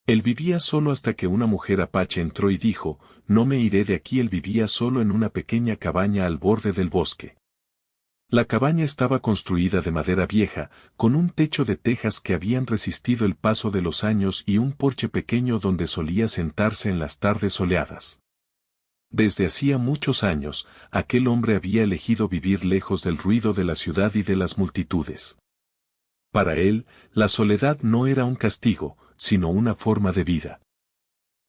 Él vivía solo hasta que una mujer apache entró y dijo, no me iré de aquí. Él vivía solo en una pequeña cabaña al borde del bosque. La cabaña estaba construida de madera vieja, con un techo de tejas que habían resistido el paso de los años y un porche pequeño donde solía sentarse en las tardes soleadas. Desde hacía muchos años, aquel hombre había elegido vivir lejos del ruido de la ciudad y de las multitudes. Para él, la soledad no era un castigo, sino una forma de vida.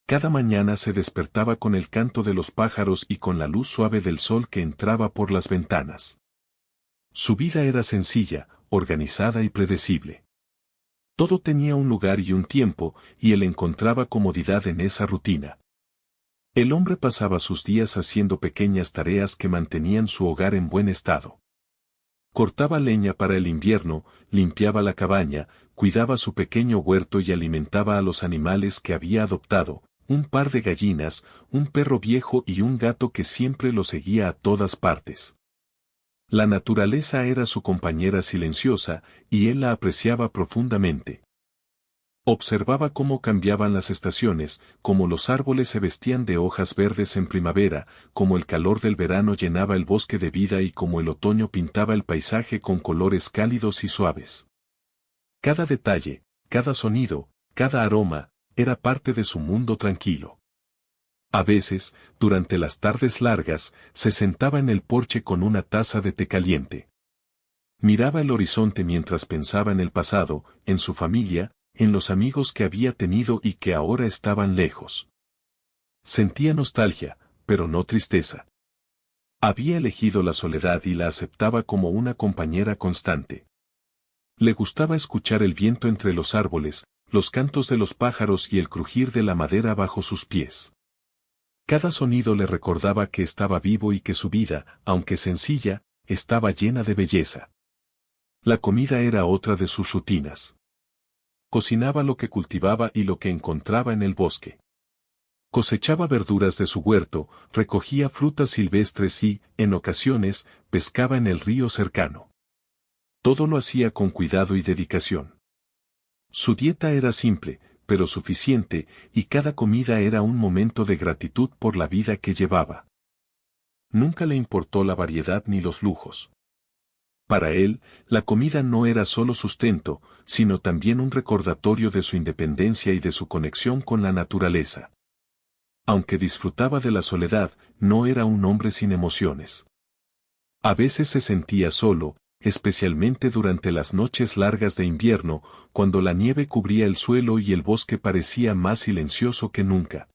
Cada mañana se despertaba con el canto de los pájaros y con la luz suave del sol que entraba por las ventanas. Su vida era sencilla, organizada y predecible. Todo tenía un lugar y un tiempo, y él encontraba comodidad en esa rutina. El hombre pasaba sus días haciendo pequeñas tareas que mantenían su hogar en buen estado. Cortaba leña para el invierno, limpiaba la cabaña, cuidaba su pequeño huerto y alimentaba a los animales que había adoptado, un par de gallinas, un perro viejo y un gato que siempre lo seguía a todas partes. La naturaleza era su compañera silenciosa, y él la apreciaba profundamente. Observaba cómo cambiaban las estaciones, cómo los árboles se vestían de hojas verdes en primavera, cómo el calor del verano llenaba el bosque de vida y cómo el otoño pintaba el paisaje con colores cálidos y suaves. Cada detalle, cada sonido, cada aroma, era parte de su mundo tranquilo. A veces, durante las tardes largas, se sentaba en el porche con una taza de té caliente. Miraba el horizonte mientras pensaba en el pasado, en su familia, en los amigos que había tenido y que ahora estaban lejos. Sentía nostalgia, pero no tristeza. Había elegido la soledad y la aceptaba como una compañera constante. Le gustaba escuchar el viento entre los árboles, los cantos de los pájaros y el crujir de la madera bajo sus pies. Cada sonido le recordaba que estaba vivo y que su vida, aunque sencilla, estaba llena de belleza. La comida era otra de sus rutinas. Cocinaba lo que cultivaba y lo que encontraba en el bosque. Cosechaba verduras de su huerto, recogía frutas silvestres y, en ocasiones, pescaba en el río cercano. Todo lo hacía con cuidado y dedicación. Su dieta era simple, pero suficiente, y cada comida era un momento de gratitud por la vida que llevaba. Nunca le importó la variedad ni los lujos. Para él, la comida no era solo sustento, sino también un recordatorio de su independencia y de su conexión con la naturaleza. Aunque disfrutaba de la soledad, no era un hombre sin emociones. A veces se sentía solo, especialmente durante las noches largas de invierno, cuando la nieve cubría el suelo y el bosque parecía más silencioso que nunca.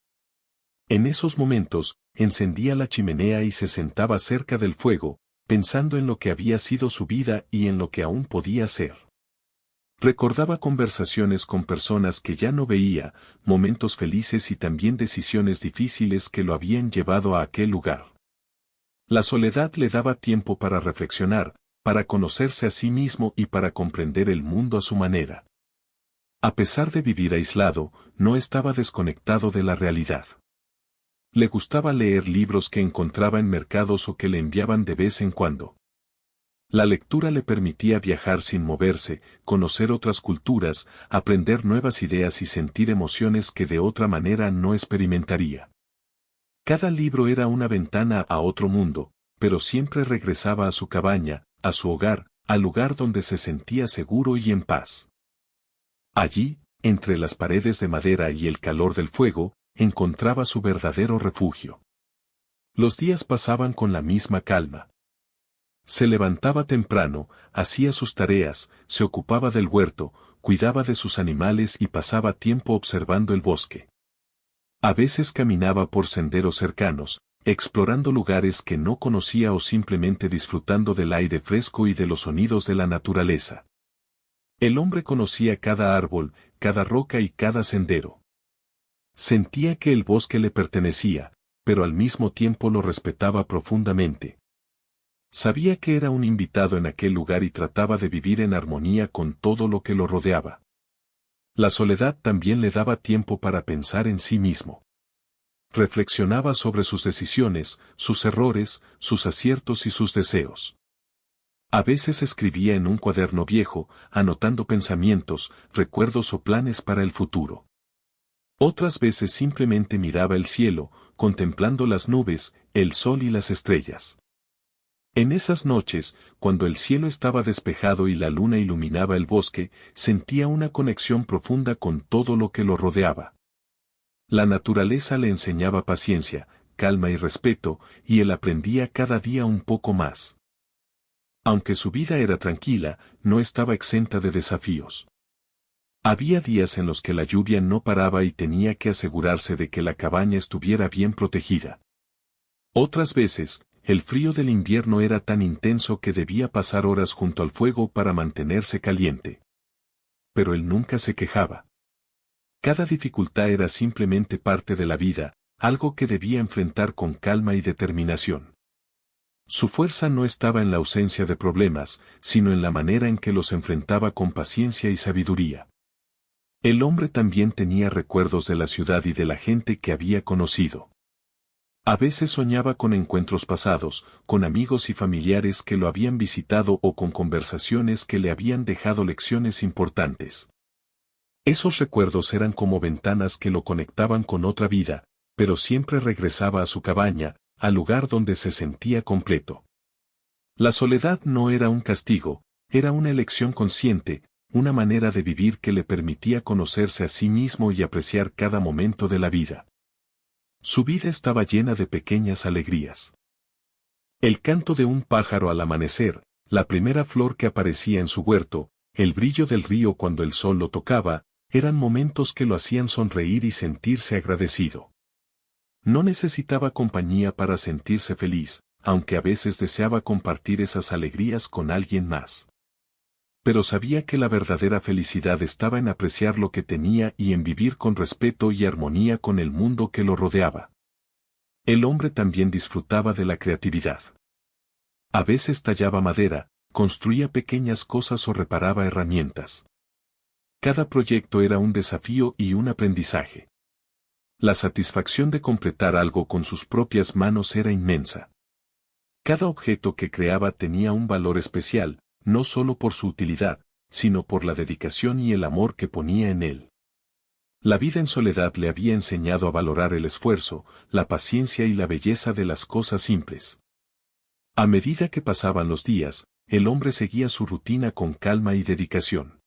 En esos momentos, encendía la chimenea y se sentaba cerca del fuego, pensando en lo que había sido su vida y en lo que aún podía ser. Recordaba conversaciones con personas que ya no veía, momentos felices y también decisiones difíciles que lo habían llevado a aquel lugar. La soledad le daba tiempo para reflexionar, para conocerse a sí mismo y para comprender el mundo a su manera. A pesar de vivir aislado, no estaba desconectado de la realidad. Le gustaba leer libros que encontraba en mercados o que le enviaban de vez en cuando. La lectura le permitía viajar sin moverse, conocer otras culturas, aprender nuevas ideas y sentir emociones que de otra manera no experimentaría. Cada libro era una ventana a otro mundo, pero siempre regresaba a su cabaña, a su hogar, al lugar donde se sentía seguro y en paz. Allí, entre las paredes de madera y el calor del fuego, encontraba su verdadero refugio. Los días pasaban con la misma calma. Se levantaba temprano, hacía sus tareas, se ocupaba del huerto, cuidaba de sus animales y pasaba tiempo observando el bosque. A veces caminaba por senderos cercanos, explorando lugares que no conocía o simplemente disfrutando del aire fresco y de los sonidos de la naturaleza. El hombre conocía cada árbol, cada roca y cada sendero. Sentía que el bosque le pertenecía, pero al mismo tiempo lo respetaba profundamente. Sabía que era un invitado en aquel lugar y trataba de vivir en armonía con todo lo que lo rodeaba. La soledad también le daba tiempo para pensar en sí mismo. Reflexionaba sobre sus decisiones, sus errores, sus aciertos y sus deseos. A veces escribía en un cuaderno viejo, anotando pensamientos, recuerdos o planes para el futuro. Otras veces simplemente miraba el cielo, contemplando las nubes, el sol y las estrellas. En esas noches, cuando el cielo estaba despejado y la luna iluminaba el bosque, sentía una conexión profunda con todo lo que lo rodeaba. La naturaleza le enseñaba paciencia, calma y respeto, y él aprendía cada día un poco más. Aunque su vida era tranquila, no estaba exenta de desafíos. Había días en los que la lluvia no paraba y tenía que asegurarse de que la cabaña estuviera bien protegida. Otras veces, el frío del invierno era tan intenso que debía pasar horas junto al fuego para mantenerse caliente. Pero él nunca se quejaba. Cada dificultad era simplemente parte de la vida, algo que debía enfrentar con calma y determinación. Su fuerza no estaba en la ausencia de problemas, sino en la manera en que los enfrentaba con paciencia y sabiduría. El hombre también tenía recuerdos de la ciudad y de la gente que había conocido. A veces soñaba con encuentros pasados, con amigos y familiares que lo habían visitado o con conversaciones que le habían dejado lecciones importantes. Esos recuerdos eran como ventanas que lo conectaban con otra vida, pero siempre regresaba a su cabaña, al lugar donde se sentía completo. La soledad no era un castigo, era una elección consciente, una manera de vivir que le permitía conocerse a sí mismo y apreciar cada momento de la vida. Su vida estaba llena de pequeñas alegrías. El canto de un pájaro al amanecer, la primera flor que aparecía en su huerto, el brillo del río cuando el sol lo tocaba, eran momentos que lo hacían sonreír y sentirse agradecido. No necesitaba compañía para sentirse feliz, aunque a veces deseaba compartir esas alegrías con alguien más. Pero sabía que la verdadera felicidad estaba en apreciar lo que tenía y en vivir con respeto y armonía con el mundo que lo rodeaba. El hombre también disfrutaba de la creatividad. A veces tallaba madera, construía pequeñas cosas o reparaba herramientas. Cada proyecto era un desafío y un aprendizaje. La satisfacción de completar algo con sus propias manos era inmensa. Cada objeto que creaba tenía un valor especial, no solo por su utilidad, sino por la dedicación y el amor que ponía en él. La vida en soledad le había enseñado a valorar el esfuerzo, la paciencia y la belleza de las cosas simples. A medida que pasaban los días, el hombre seguía su rutina con calma y dedicación.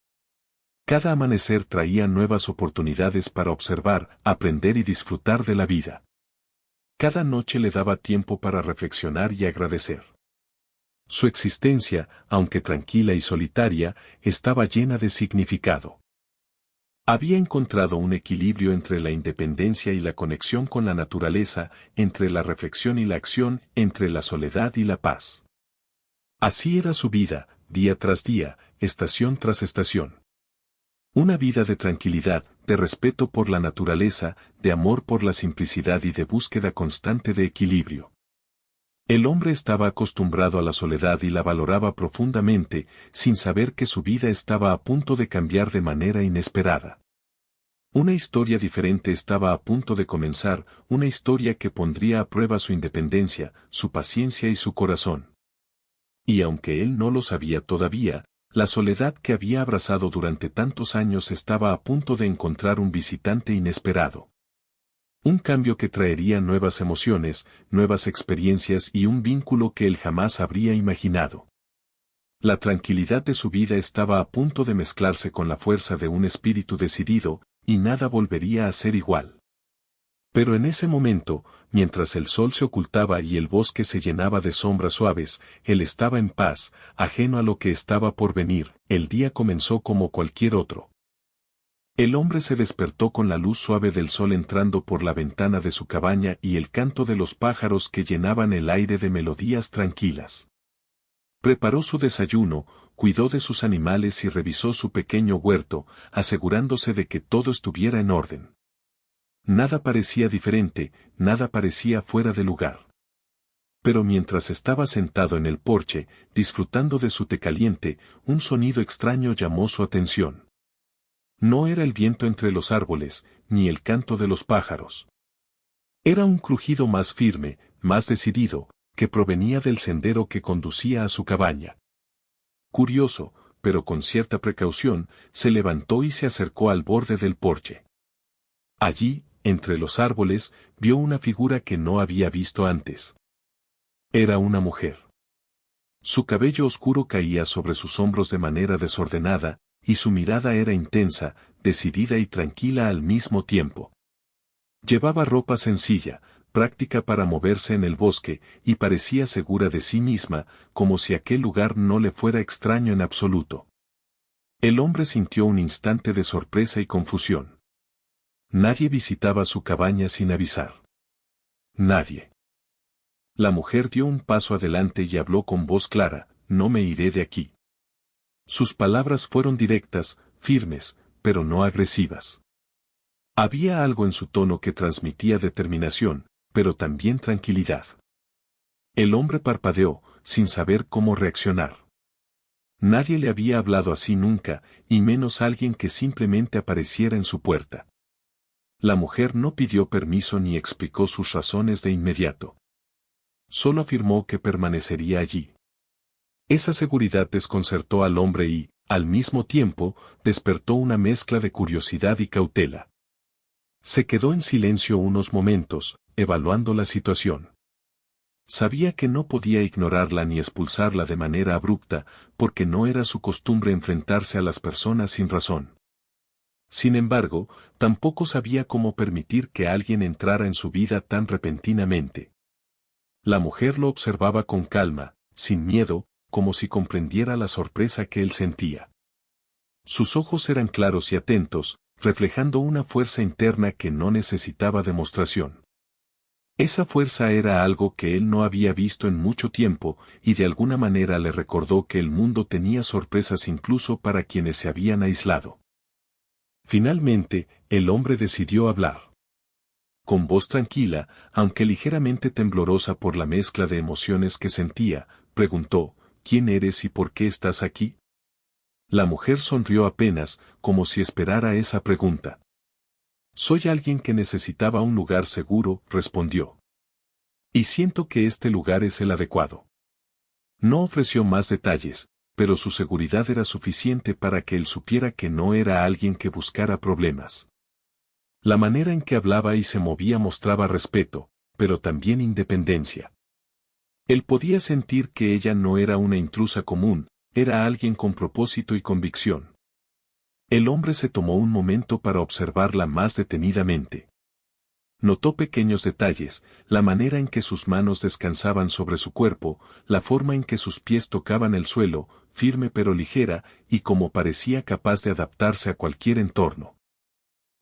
Cada amanecer traía nuevas oportunidades para observar, aprender y disfrutar de la vida. Cada noche le daba tiempo para reflexionar y agradecer. Su existencia, aunque tranquila y solitaria, estaba llena de significado. Había encontrado un equilibrio entre la independencia y la conexión con la naturaleza, entre la reflexión y la acción, entre la soledad y la paz. Así era su vida, día tras día, estación tras estación. Una vida de tranquilidad, de respeto por la naturaleza, de amor por la simplicidad y de búsqueda constante de equilibrio. El hombre estaba acostumbrado a la soledad y la valoraba profundamente, sin saber que su vida estaba a punto de cambiar de manera inesperada. Una historia diferente estaba a punto de comenzar, una historia que pondría a prueba su independencia, su paciencia y su corazón. Y aunque él no lo sabía todavía, la soledad que había abrazado durante tantos años estaba a punto de encontrar un visitante inesperado. Un cambio que traería nuevas emociones, nuevas experiencias y un vínculo que él jamás habría imaginado. La tranquilidad de su vida estaba a punto de mezclarse con la fuerza de un espíritu decidido, y nada volvería a ser igual. Pero en ese momento, mientras el sol se ocultaba y el bosque se llenaba de sombras suaves, él estaba en paz, ajeno a lo que estaba por venir. El día comenzó como cualquier otro. El hombre se despertó con la luz suave del sol entrando por la ventana de su cabaña y el canto de los pájaros que llenaban el aire de melodías tranquilas. Preparó su desayuno, cuidó de sus animales y revisó su pequeño huerto, asegurándose de que todo estuviera en orden. Nada parecía diferente, nada parecía fuera de lugar. Pero mientras estaba sentado en el porche, disfrutando de su té caliente, un sonido extraño llamó su atención. No era el viento entre los árboles, ni el canto de los pájaros. Era un crujido más firme, más decidido, que provenía del sendero que conducía a su cabaña. Curioso, pero con cierta precaución, se levantó y se acercó al borde del porche. Allí, entre los árboles, vio una figura que no había visto antes. Era una mujer. Su cabello oscuro caía sobre sus hombros de manera desordenada, y su mirada era intensa, decidida y tranquila al mismo tiempo. Llevaba ropa sencilla, práctica para moverse en el bosque, y parecía segura de sí misma, como si aquel lugar no le fuera extraño en absoluto. El hombre sintió un instante de sorpresa y confusión. Nadie visitaba su cabaña sin avisar. Nadie. La mujer dio un paso adelante y habló con voz clara: «No me iré de aquí». Sus palabras fueron directas, firmes, pero no agresivas. Había algo en su tono que transmitía determinación, pero también tranquilidad. El hombre parpadeó, sin saber cómo reaccionar. Nadie le había hablado así nunca, y menos alguien que simplemente apareciera en su puerta. La mujer no pidió permiso ni explicó sus razones de inmediato. Solo afirmó que permanecería allí. Esa seguridad desconcertó al hombre y, al mismo tiempo, despertó una mezcla de curiosidad y cautela. Se quedó en silencio unos momentos, evaluando la situación. Sabía que no podía ignorarla ni expulsarla de manera abrupta, porque no era su costumbre enfrentarse a las personas sin razón. Sin embargo, tampoco sabía cómo permitir que alguien entrara en su vida tan repentinamente. La mujer lo observaba con calma, sin miedo, como si comprendiera la sorpresa que él sentía. Sus ojos eran claros y atentos, reflejando una fuerza interna que no necesitaba demostración. Esa fuerza era algo que él no había visto en mucho tiempo, y de alguna manera le recordó que el mundo tenía sorpresas incluso para quienes se habían aislado. Finalmente, el hombre decidió hablar. Con voz tranquila, aunque ligeramente temblorosa por la mezcla de emociones que sentía, preguntó: «¿Quién eres y por qué estás aquí?». La mujer sonrió apenas, como si esperara esa pregunta. «Soy alguien que necesitaba un lugar seguro», respondió. «Y siento que este lugar es el adecuado». No ofreció más detalles, pero su seguridad era suficiente para que él supiera que no era alguien que buscara problemas. La manera en que hablaba y se movía mostraba respeto, pero también independencia. Él podía sentir que ella no era una intrusa común, era alguien con propósito y convicción. El hombre se tomó un momento para observarla más detenidamente. Notó pequeños detalles, la manera en que sus manos descansaban sobre su cuerpo, la forma en que sus pies tocaban el suelo, firme pero ligera, y cómo parecía capaz de adaptarse a cualquier entorno.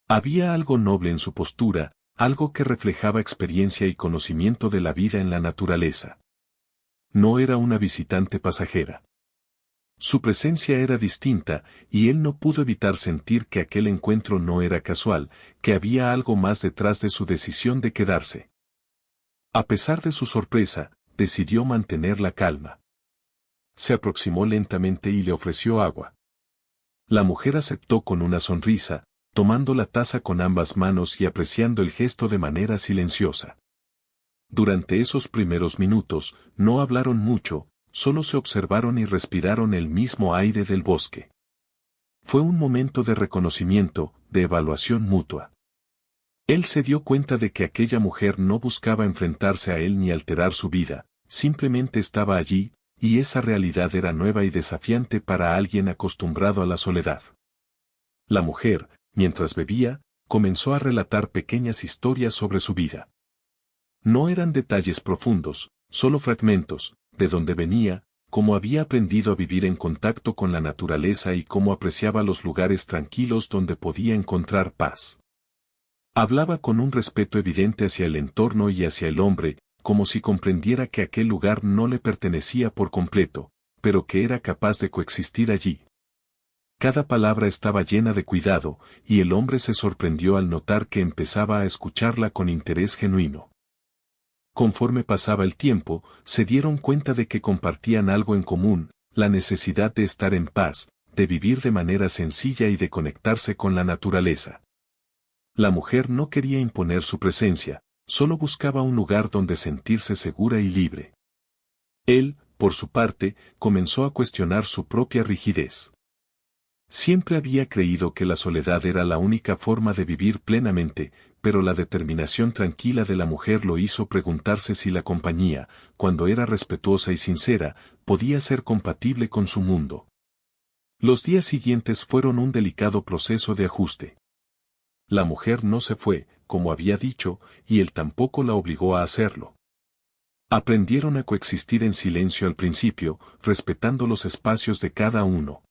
Había algo noble en su postura, algo que reflejaba experiencia y conocimiento de la vida en la naturaleza. No era una visitante pasajera. Su presencia era distinta, y él no pudo evitar sentir que aquel encuentro no era casual, que había algo más detrás de su decisión de quedarse. A pesar de su sorpresa, decidió mantener la calma. Se aproximó lentamente y le ofreció agua. La mujer aceptó con una sonrisa, tomando la taza con ambas manos y apreciando el gesto de manera silenciosa. Durante esos primeros minutos, no hablaron mucho, solo se observaron y respiraron el mismo aire del bosque. Fue un momento de reconocimiento, de evaluación mutua. Él se dio cuenta de que aquella mujer no buscaba enfrentarse a él ni alterar su vida, simplemente estaba allí, y esa realidad era nueva y desafiante para alguien acostumbrado a la soledad. La mujer, mientras bebía, comenzó a relatar pequeñas historias sobre su vida. No eran detalles profundos, solo fragmentos, de dónde venía, cómo había aprendido a vivir en contacto con la naturaleza y cómo apreciaba los lugares tranquilos donde podía encontrar paz. Hablaba con un respeto evidente hacia el entorno y hacia el hombre, como si comprendiera que aquel lugar no le pertenecía por completo, pero que era capaz de coexistir allí. Cada palabra estaba llena de cuidado, y el hombre se sorprendió al notar que empezaba a escucharla con interés genuino. Conforme pasaba el tiempo, se dieron cuenta de que compartían algo en común, la necesidad de estar en paz, de vivir de manera sencilla y de conectarse con la naturaleza. La mujer no quería imponer su presencia, solo buscaba un lugar donde sentirse segura y libre. Él, por su parte, comenzó a cuestionar su propia rigidez. Siempre había creído que la soledad era la única forma de vivir plenamente, pero la determinación tranquila de la mujer lo hizo preguntarse si la compañía, cuando era respetuosa y sincera, podía ser compatible con su mundo. Los días siguientes fueron un delicado proceso de ajuste. La mujer no se fue, como había dicho, y él tampoco la obligó a hacerlo. Aprendieron a coexistir en silencio al principio, respetando los espacios de cada uno.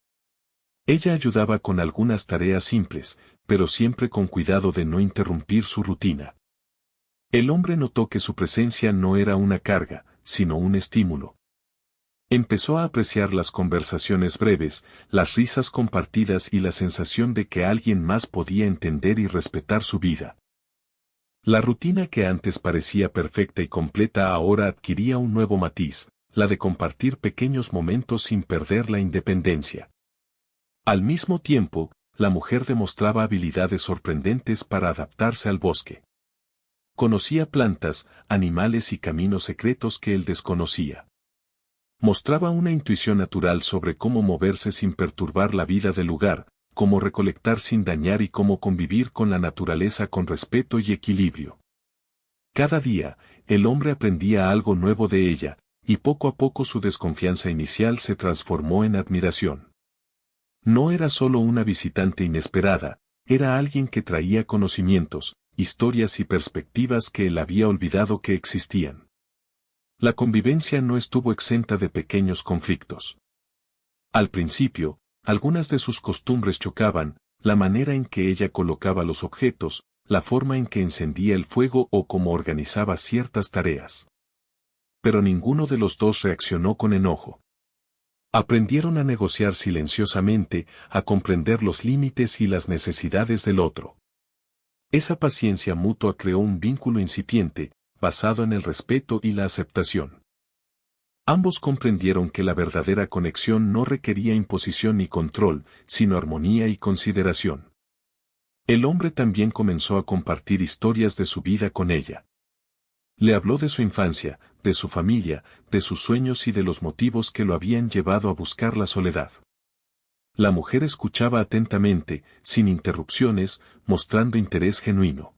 Ella ayudaba con algunas tareas simples, pero siempre con cuidado de no interrumpir su rutina. El hombre notó que su presencia no era una carga, sino un estímulo. Empezó a apreciar las conversaciones breves, las risas compartidas y la sensación de que alguien más podía entender y respetar su vida. La rutina que antes parecía perfecta y completa ahora adquiría un nuevo matiz, la de compartir pequeños momentos sin perder la independencia. Al mismo tiempo, la mujer demostraba habilidades sorprendentes para adaptarse al bosque. Conocía plantas, animales y caminos secretos que él desconocía. Mostraba una intuición natural sobre cómo moverse sin perturbar la vida del lugar, cómo recolectar sin dañar y cómo convivir con la naturaleza con respeto y equilibrio. Cada día, el hombre aprendía algo nuevo de ella, y poco a poco su desconfianza inicial se transformó en admiración. No era solo una visitante inesperada, era alguien que traía conocimientos, historias y perspectivas que él había olvidado que existían. La convivencia no estuvo exenta de pequeños conflictos. Al principio, algunas de sus costumbres chocaban, la manera en que ella colocaba los objetos, la forma en que encendía el fuego o cómo organizaba ciertas tareas. Pero ninguno de los dos reaccionó con enojo. Aprendieron a negociar silenciosamente, a comprender los límites y las necesidades del otro. Esa paciencia mutua creó un vínculo incipiente, basado en el respeto y la aceptación. Ambos comprendieron que la verdadera conexión no requería imposición ni control, sino armonía y consideración. El hombre también comenzó a compartir historias de su vida con ella. Le habló de su infancia, de su familia, de sus sueños y de los motivos que lo habían llevado a buscar la soledad. La mujer escuchaba atentamente, sin interrupciones, mostrando interés genuino.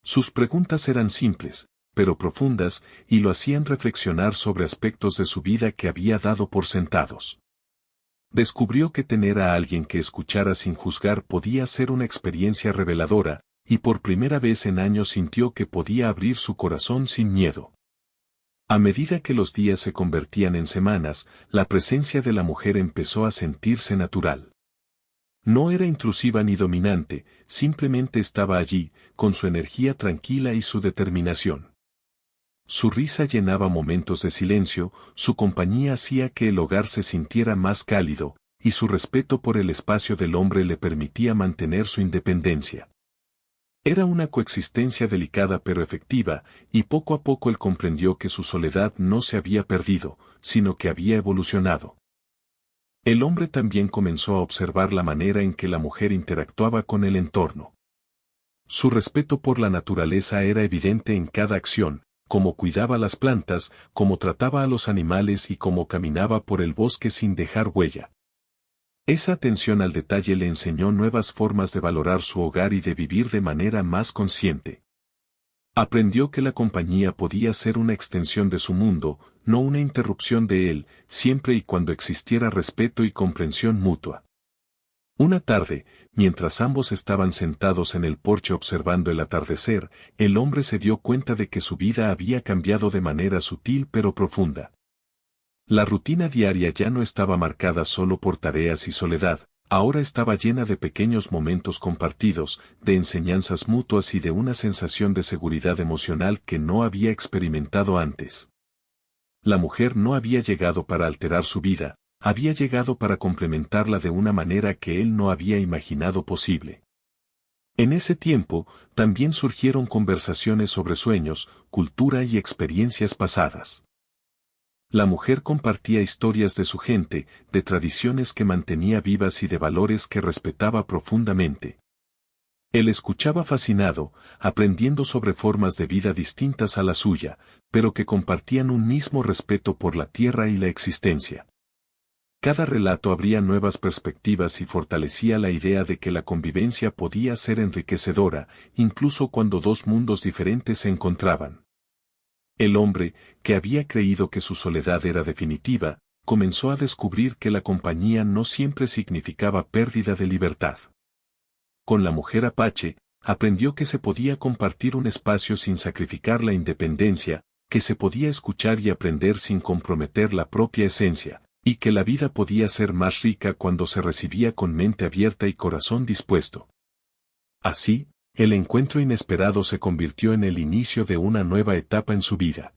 Sus preguntas eran simples, pero profundas, y lo hacían reflexionar sobre aspectos de su vida que había dado por sentados. Descubrió que tener a alguien que escuchara sin juzgar podía ser una experiencia reveladora, y por primera vez en años sintió que podía abrir su corazón sin miedo. A medida que los días se convertían en semanas, la presencia de la mujer empezó a sentirse natural. No era intrusiva ni dominante, simplemente estaba allí, con su energía tranquila y su determinación. Su risa llenaba momentos de silencio, su compañía hacía que el hogar se sintiera más cálido, y su respeto por el espacio del hombre le permitía mantener su independencia. Era una coexistencia delicada pero efectiva, y poco a poco él comprendió que su soledad no se había perdido, sino que había evolucionado. El hombre también comenzó a observar la manera en que la mujer interactuaba con el entorno. Su respeto por la naturaleza era evidente en cada acción, cómo cuidaba las plantas, cómo trataba a los animales y cómo caminaba por el bosque sin dejar huella. Esa atención al detalle le enseñó nuevas formas de valorar su hogar y de vivir de manera más consciente. Aprendió que la compañía podía ser una extensión de su mundo, no una interrupción de él, siempre y cuando existiera respeto y comprensión mutua. Una tarde, mientras ambos estaban sentados en el porche observando el atardecer, el hombre se dio cuenta de que su vida había cambiado de manera sutil pero profunda. La rutina diaria ya no estaba marcada solo por tareas y soledad, ahora estaba llena de pequeños momentos compartidos, de enseñanzas mutuas y de una sensación de seguridad emocional que no había experimentado antes. La mujer no había llegado para alterar su vida, había llegado para complementarla de una manera que él no había imaginado posible. En ese tiempo, también surgieron conversaciones sobre sueños, cultura y experiencias pasadas. La mujer compartía historias de su gente, de tradiciones que mantenía vivas y de valores que respetaba profundamente. Él escuchaba fascinado, aprendiendo sobre formas de vida distintas a la suya, pero que compartían un mismo respeto por la tierra y la existencia. Cada relato abría nuevas perspectivas y fortalecía la idea de que la convivencia podía ser enriquecedora, incluso cuando dos mundos diferentes se encontraban. El hombre, que había creído que su soledad era definitiva, comenzó a descubrir que la compañía no siempre significaba pérdida de libertad. Con la mujer apache, aprendió que se podía compartir un espacio sin sacrificar la independencia, que se podía escuchar y aprender sin comprometer la propia esencia, y que la vida podía ser más rica cuando se recibía con mente abierta y corazón dispuesto. Así, el encuentro inesperado se convirtió en el inicio de una nueva etapa en su vida.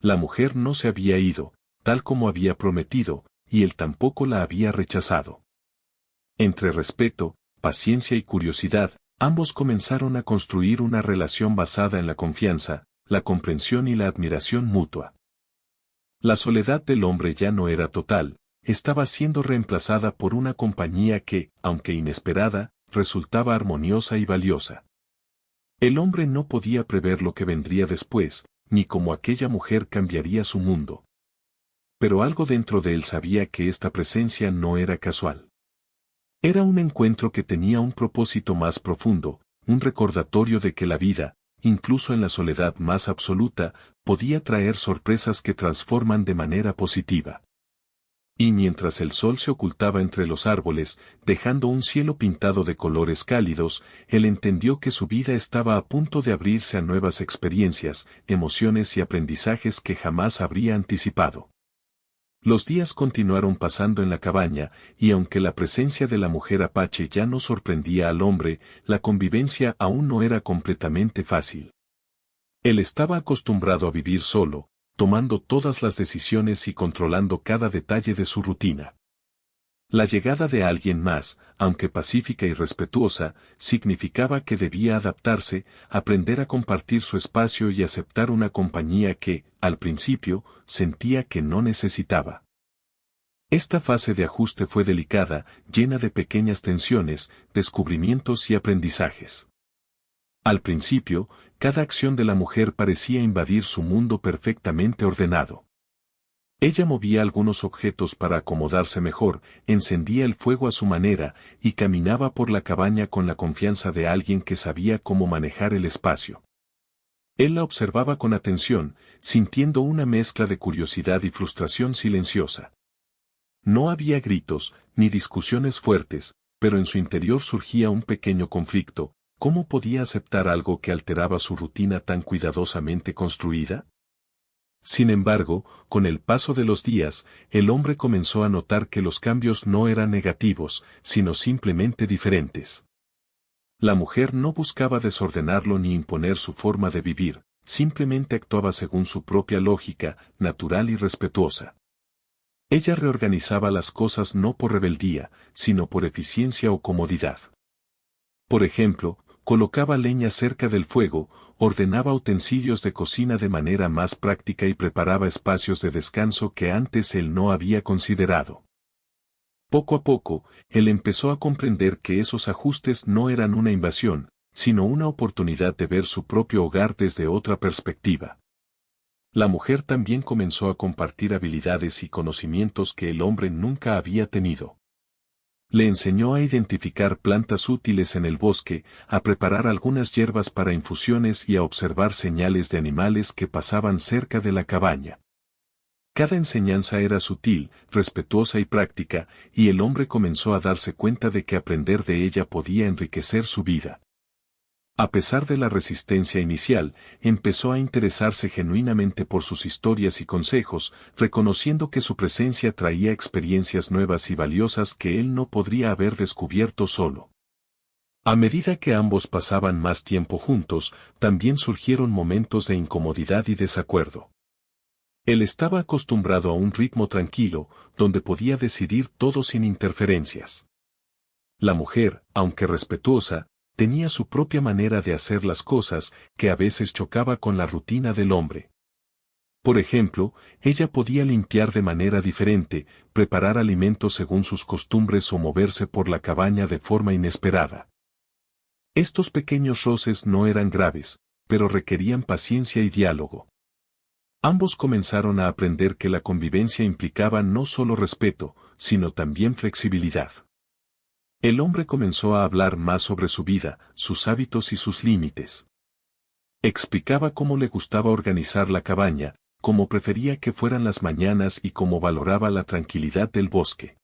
La mujer no se había ido, tal como había prometido, y él tampoco la había rechazado. Entre respeto, paciencia y curiosidad, ambos comenzaron a construir una relación basada en la confianza, la comprensión y la admiración mutua. La soledad del hombre ya no era total, estaba siendo reemplazada por una compañía que, aunque inesperada, resultaba armoniosa y valiosa. El hombre no podía prever lo que vendría después, ni cómo aquella mujer cambiaría su mundo. Pero algo dentro de él sabía que esta presencia no era casual. Era un encuentro que tenía un propósito más profundo, un recordatorio de que la vida, incluso en la soledad más absoluta, podía traer sorpresas que transforman de manera positiva. Y mientras el sol se ocultaba entre los árboles, dejando un cielo pintado de colores cálidos, él entendió que su vida estaba a punto de abrirse a nuevas experiencias, emociones y aprendizajes que jamás habría anticipado. Los días continuaron pasando en la cabaña, y aunque la presencia de la mujer apache ya no sorprendía al hombre, la convivencia aún no era completamente fácil. Él estaba acostumbrado a vivir solo, tomando todas las decisiones y controlando cada detalle de su rutina. La llegada de alguien más, aunque pacífica y respetuosa, significaba que debía adaptarse, aprender a compartir su espacio y aceptar una compañía que, al principio, sentía que no necesitaba. Esta fase de ajuste fue delicada, llena de pequeñas tensiones, descubrimientos y aprendizajes. Al principio, cada acción de la mujer parecía invadir su mundo perfectamente ordenado. Ella movía algunos objetos para acomodarse mejor, encendía el fuego a su manera, y caminaba por la cabaña con la confianza de alguien que sabía cómo manejar el espacio. Él la observaba con atención, sintiendo una mezcla de curiosidad y frustración silenciosa. No había gritos, ni discusiones fuertes, pero en su interior surgía un pequeño conflicto. ¿Cómo podía aceptar algo que alteraba su rutina tan cuidadosamente construida? Sin embargo, con el paso de los días, el hombre comenzó a notar que los cambios no eran negativos, sino simplemente diferentes. La mujer no buscaba desordenarlo ni imponer su forma de vivir, simplemente actuaba según su propia lógica, natural y respetuosa. Ella reorganizaba las cosas no por rebeldía, sino por eficiencia o comodidad. Por ejemplo, colocaba leña cerca del fuego, ordenaba utensilios de cocina de manera más práctica y preparaba espacios de descanso que antes él no había considerado. Poco a poco, él empezó a comprender que esos ajustes no eran una invasión, sino una oportunidad de ver su propio hogar desde otra perspectiva. La mujer también comenzó a compartir habilidades y conocimientos que el hombre nunca había tenido. Le enseñó a identificar plantas útiles en el bosque, a preparar algunas hierbas para infusiones y a observar señales de animales que pasaban cerca de la cabaña. Cada enseñanza era sutil, respetuosa y práctica, y el hombre comenzó a darse cuenta de que aprender de ella podía enriquecer su vida. A pesar de la resistencia inicial, empezó a interesarse genuinamente por sus historias y consejos, reconociendo que su presencia traía experiencias nuevas y valiosas que él no podría haber descubierto solo. A medida que ambos pasaban más tiempo juntos, también surgieron momentos de incomodidad y desacuerdo. Él estaba acostumbrado a un ritmo tranquilo, donde podía decidir todo sin interferencias. La mujer, aunque respetuosa, tenía su propia manera de hacer las cosas, que a veces chocaba con la rutina del hombre. Por ejemplo, ella podía limpiar de manera diferente, preparar alimentos según sus costumbres o moverse por la cabaña de forma inesperada. Estos pequeños roces no eran graves, pero requerían paciencia y diálogo. Ambos comenzaron a aprender que la convivencia implicaba no solo respeto, sino también flexibilidad. El hombre comenzó a hablar más sobre su vida, sus hábitos y sus límites. Explicaba cómo le gustaba organizar la cabaña, cómo prefería que fueran las mañanas y cómo valoraba la tranquilidad del bosque.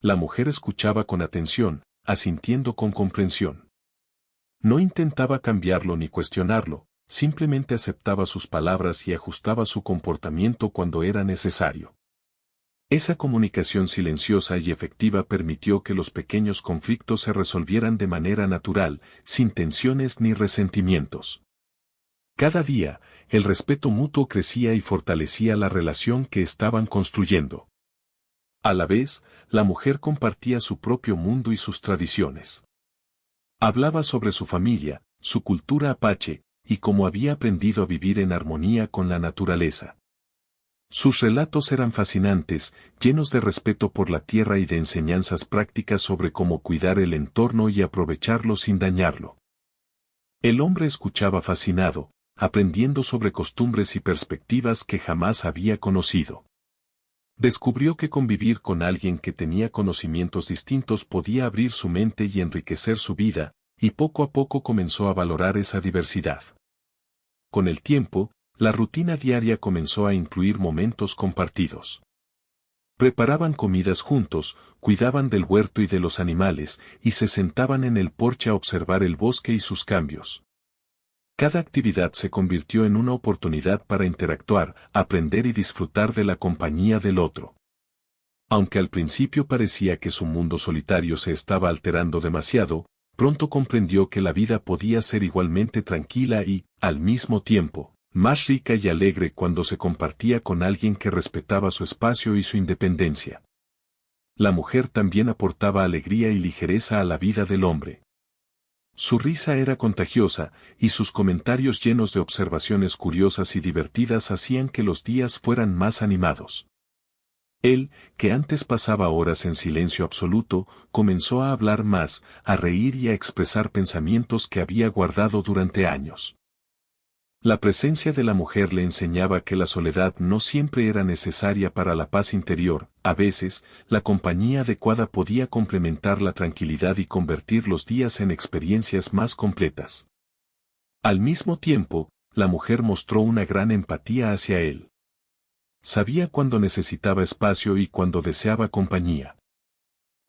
La mujer escuchaba con atención, asintiendo con comprensión. No intentaba cambiarlo ni cuestionarlo, simplemente aceptaba sus palabras y ajustaba su comportamiento cuando era necesario. Esa comunicación silenciosa y efectiva permitió que los pequeños conflictos se resolvieran de manera natural, sin tensiones ni resentimientos. Cada día, el respeto mutuo crecía y fortalecía la relación que estaban construyendo. A la vez, la mujer compartía su propio mundo y sus tradiciones. Hablaba sobre su familia, su cultura apache, y cómo había aprendido a vivir en armonía con la naturaleza. Sus relatos eran fascinantes, llenos de respeto por la tierra y de enseñanzas prácticas sobre cómo cuidar el entorno y aprovecharlo sin dañarlo. El hombre escuchaba fascinado, aprendiendo sobre costumbres y perspectivas que jamás había conocido. Descubrió que convivir con alguien que tenía conocimientos distintos podía abrir su mente y enriquecer su vida, y poco a poco comenzó a valorar esa diversidad. Con el tiempo, la rutina diaria comenzó a incluir momentos compartidos. Preparaban comidas juntos, cuidaban del huerto y de los animales, y se sentaban en el porche a observar el bosque y sus cambios. Cada actividad se convirtió en una oportunidad para interactuar, aprender y disfrutar de la compañía del otro. Aunque al principio parecía que su mundo solitario se estaba alterando demasiado, pronto comprendió que la vida podía ser igualmente tranquila y, al mismo tiempo, más rica y alegre cuando se compartía con alguien que respetaba su espacio y su independencia. La mujer también aportaba alegría y ligereza a la vida del hombre. Su risa era contagiosa, y sus comentarios llenos de observaciones curiosas y divertidas hacían que los días fueran más animados. Él, que antes pasaba horas en silencio absoluto, comenzó a hablar más, a reír y a expresar pensamientos que había guardado durante años. La presencia de la mujer le enseñaba que la soledad no siempre era necesaria para la paz interior, a veces, la compañía adecuada podía complementar la tranquilidad y convertir los días en experiencias más completas. Al mismo tiempo, la mujer mostró una gran empatía hacia él. Sabía cuándo necesitaba espacio y cuándo deseaba compañía.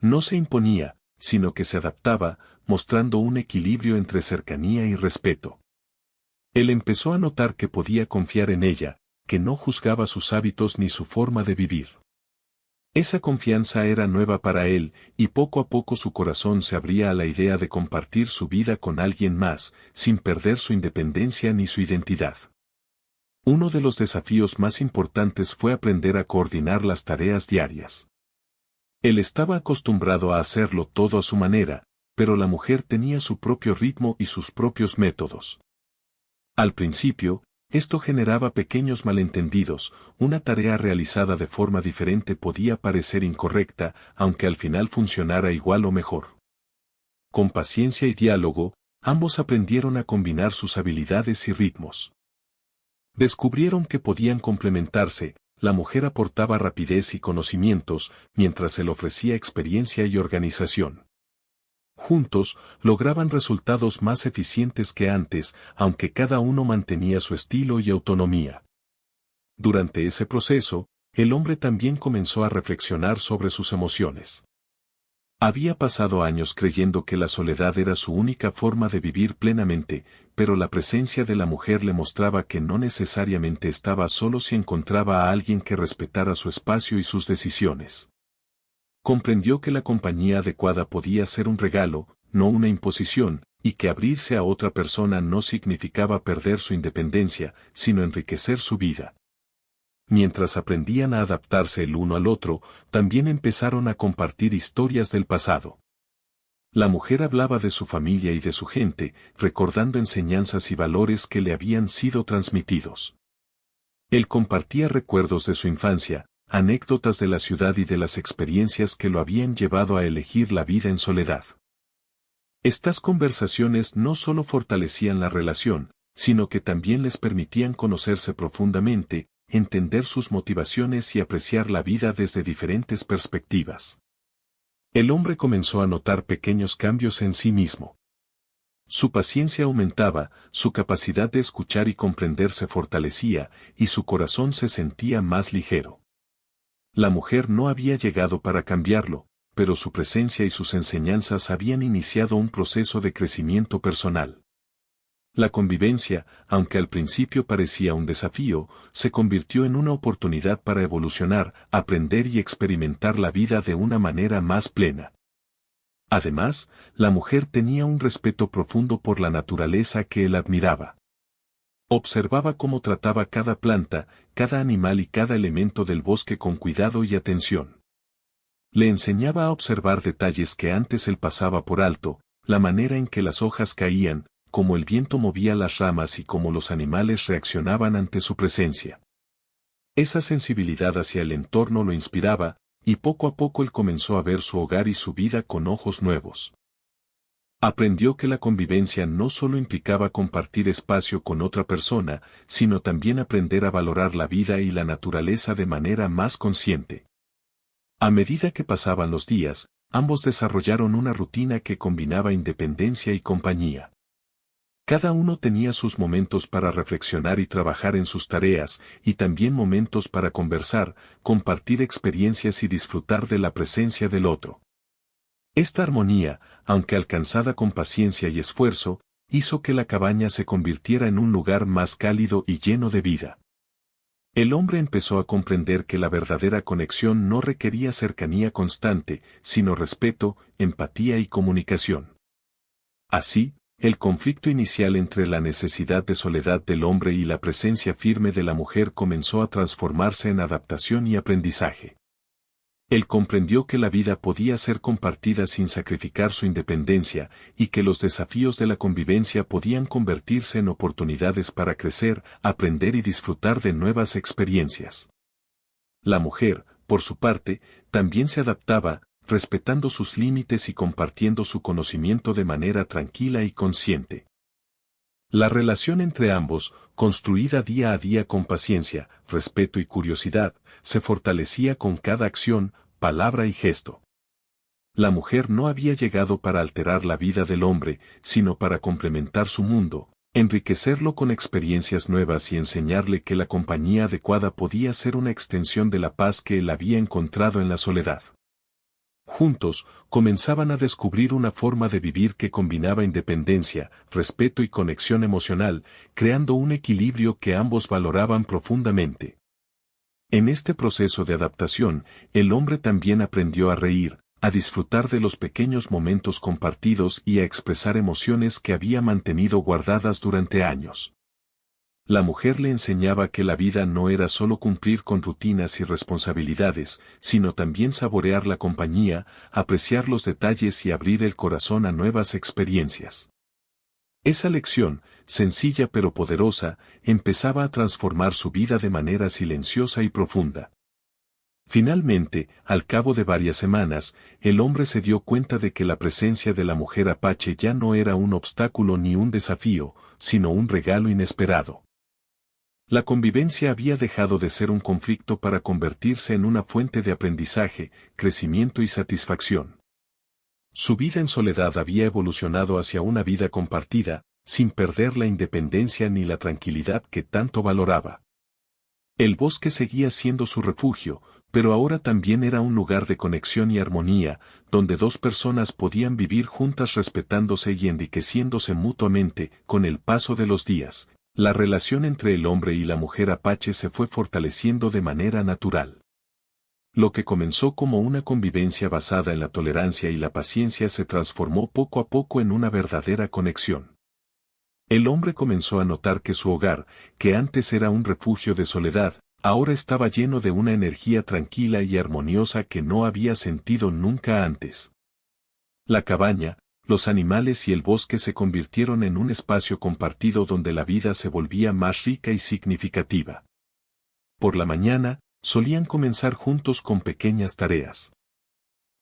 No se imponía, sino que se adaptaba, mostrando un equilibrio entre cercanía y respeto. Él empezó a notar que podía confiar en ella, que no juzgaba sus hábitos ni su forma de vivir. Esa confianza era nueva para él, y poco a poco su corazón se abría a la idea de compartir su vida con alguien más, sin perder su independencia ni su identidad. Uno de los desafíos más importantes fue aprender a coordinar las tareas diarias. Él estaba acostumbrado a hacerlo todo a su manera, pero la mujer tenía su propio ritmo y sus propios métodos. Al principio, esto generaba pequeños malentendidos, una tarea realizada de forma diferente podía parecer incorrecta, aunque al final funcionara igual o mejor. Con paciencia y diálogo, ambos aprendieron a combinar sus habilidades y ritmos. Descubrieron que podían complementarse, la mujer aportaba rapidez y conocimientos, mientras él ofrecía experiencia y organización. Juntos, lograban resultados más eficientes que antes, aunque cada uno mantenía su estilo y autonomía. Durante ese proceso, el hombre también comenzó a reflexionar sobre sus emociones. Había pasado años creyendo que la soledad era su única forma de vivir plenamente, pero la presencia de la mujer le mostraba que no necesariamente estaba solo si encontraba a alguien que respetara su espacio y sus decisiones. Comprendió que la compañía adecuada podía ser un regalo, no una imposición, y que abrirse a otra persona no significaba perder su independencia, sino enriquecer su vida. Mientras aprendían a adaptarse el uno al otro, también empezaron a compartir historias del pasado. La mujer hablaba de su familia y de su gente, recordando enseñanzas y valores que le habían sido transmitidos. Él compartía recuerdos de su infancia, anécdotas de la ciudad y de las experiencias que lo habían llevado a elegir la vida en soledad. Estas conversaciones no solo fortalecían la relación, sino que también les permitían conocerse profundamente, entender sus motivaciones y apreciar la vida desde diferentes perspectivas. El hombre comenzó a notar pequeños cambios en sí mismo. Su paciencia aumentaba, su capacidad de escuchar y comprender se fortalecía, y su corazón se sentía más ligero. La mujer no había llegado para cambiarlo, pero su presencia y sus enseñanzas habían iniciado un proceso de crecimiento personal. La convivencia, aunque al principio parecía un desafío, se convirtió en una oportunidad para evolucionar, aprender y experimentar la vida de una manera más plena. Además, la mujer tenía un respeto profundo por la naturaleza que él admiraba. Observaba cómo trataba cada planta, cada animal y cada elemento del bosque con cuidado y atención. Le enseñaba a observar detalles que antes él pasaba por alto, la manera en que las hojas caían, cómo el viento movía las ramas y cómo los animales reaccionaban ante su presencia. Esa sensibilidad hacia el entorno lo inspiraba, y poco a poco él comenzó a ver su hogar y su vida con ojos nuevos. Aprendió que la convivencia no solo implicaba compartir espacio con otra persona, sino también aprender a valorar la vida y la naturaleza de manera más consciente. A medida que pasaban los días, ambos desarrollaron una rutina que combinaba independencia y compañía. Cada uno tenía sus momentos para reflexionar y trabajar en sus tareas, y también momentos para conversar, compartir experiencias y disfrutar de la presencia del otro. Esta armonía, aunque alcanzada con paciencia y esfuerzo, hizo que la cabaña se convirtiera en un lugar más cálido y lleno de vida. El hombre empezó a comprender que la verdadera conexión no requería cercanía constante, sino respeto, empatía y comunicación. Así, el conflicto inicial entre la necesidad de soledad del hombre y la presencia firme de la mujer comenzó a transformarse en adaptación y aprendizaje. Él comprendió que la vida podía ser compartida sin sacrificar su independencia, y que los desafíos de la convivencia podían convertirse en oportunidades para crecer, aprender y disfrutar de nuevas experiencias. La mujer, por su parte, también se adaptaba, respetando sus límites y compartiendo su conocimiento de manera tranquila y consciente. La relación entre ambos, construida día a día con paciencia, respeto y curiosidad, se fortalecía con cada acción, palabra y gesto. La mujer no había llegado para alterar la vida del hombre, sino para complementar su mundo, enriquecerlo con experiencias nuevas y enseñarle que la compañía adecuada podía ser una extensión de la paz que él había encontrado en la soledad. Juntos, comenzaban a descubrir una forma de vivir que combinaba independencia, respeto y conexión emocional, creando un equilibrio que ambos valoraban profundamente. En este proceso de adaptación, el hombre también aprendió a reír, a disfrutar de los pequeños momentos compartidos y a expresar emociones que había mantenido guardadas durante años. La mujer le enseñaba que la vida no era solo cumplir con rutinas y responsabilidades, sino también saborear la compañía, apreciar los detalles y abrir el corazón a nuevas experiencias. Esa lección, sencilla pero poderosa, empezaba a transformar su vida de manera silenciosa y profunda. Finalmente, al cabo de varias semanas, el hombre se dio cuenta de que la presencia de la mujer apache ya no era un obstáculo ni un desafío, sino un regalo inesperado. La convivencia había dejado de ser un conflicto para convertirse en una fuente de aprendizaje, crecimiento y satisfacción. Su vida en soledad había evolucionado hacia una vida compartida, sin perder la independencia ni la tranquilidad que tanto valoraba. El bosque seguía siendo su refugio, pero ahora también era un lugar de conexión y armonía, donde dos personas podían vivir juntas respetándose y enriqueciéndose mutuamente. Con el paso de los días, la relación entre el hombre y la mujer apache se fue fortaleciendo de manera natural. Lo que comenzó como una convivencia basada en la tolerancia y la paciencia se transformó poco a poco en una verdadera conexión. El hombre comenzó a notar que su hogar, que antes era un refugio de soledad, ahora estaba lleno de una energía tranquila y armoniosa que no había sentido nunca antes. La cabaña, los animales y el bosque se convirtieron en un espacio compartido donde la vida se volvía más rica y significativa. Por la mañana, solían comenzar juntos con pequeñas tareas.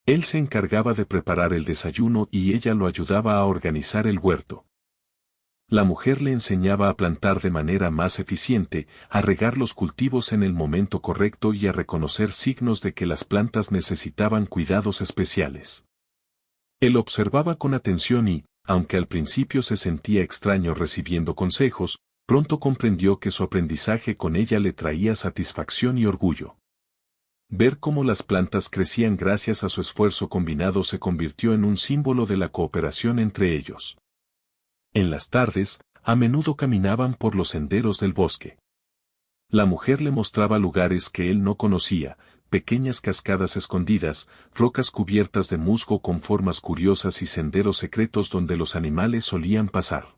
Él se encargaba de preparar el desayuno y ella lo ayudaba a organizar el huerto. La mujer le enseñaba a plantar de manera más eficiente, a regar los cultivos en el momento correcto y a reconocer signos de que las plantas necesitaban cuidados especiales. Él observaba con atención y, aunque al principio se sentía extraño recibiendo consejos, pronto comprendió que su aprendizaje con ella le traía satisfacción y orgullo. Ver cómo las plantas crecían gracias a su esfuerzo combinado se convirtió en un símbolo de la cooperación entre ellos. En las tardes, a menudo caminaban por los senderos del bosque. La mujer le mostraba lugares que él no conocía, pequeñas cascadas escondidas, rocas cubiertas de musgo con formas curiosas y senderos secretos donde los animales solían pasar.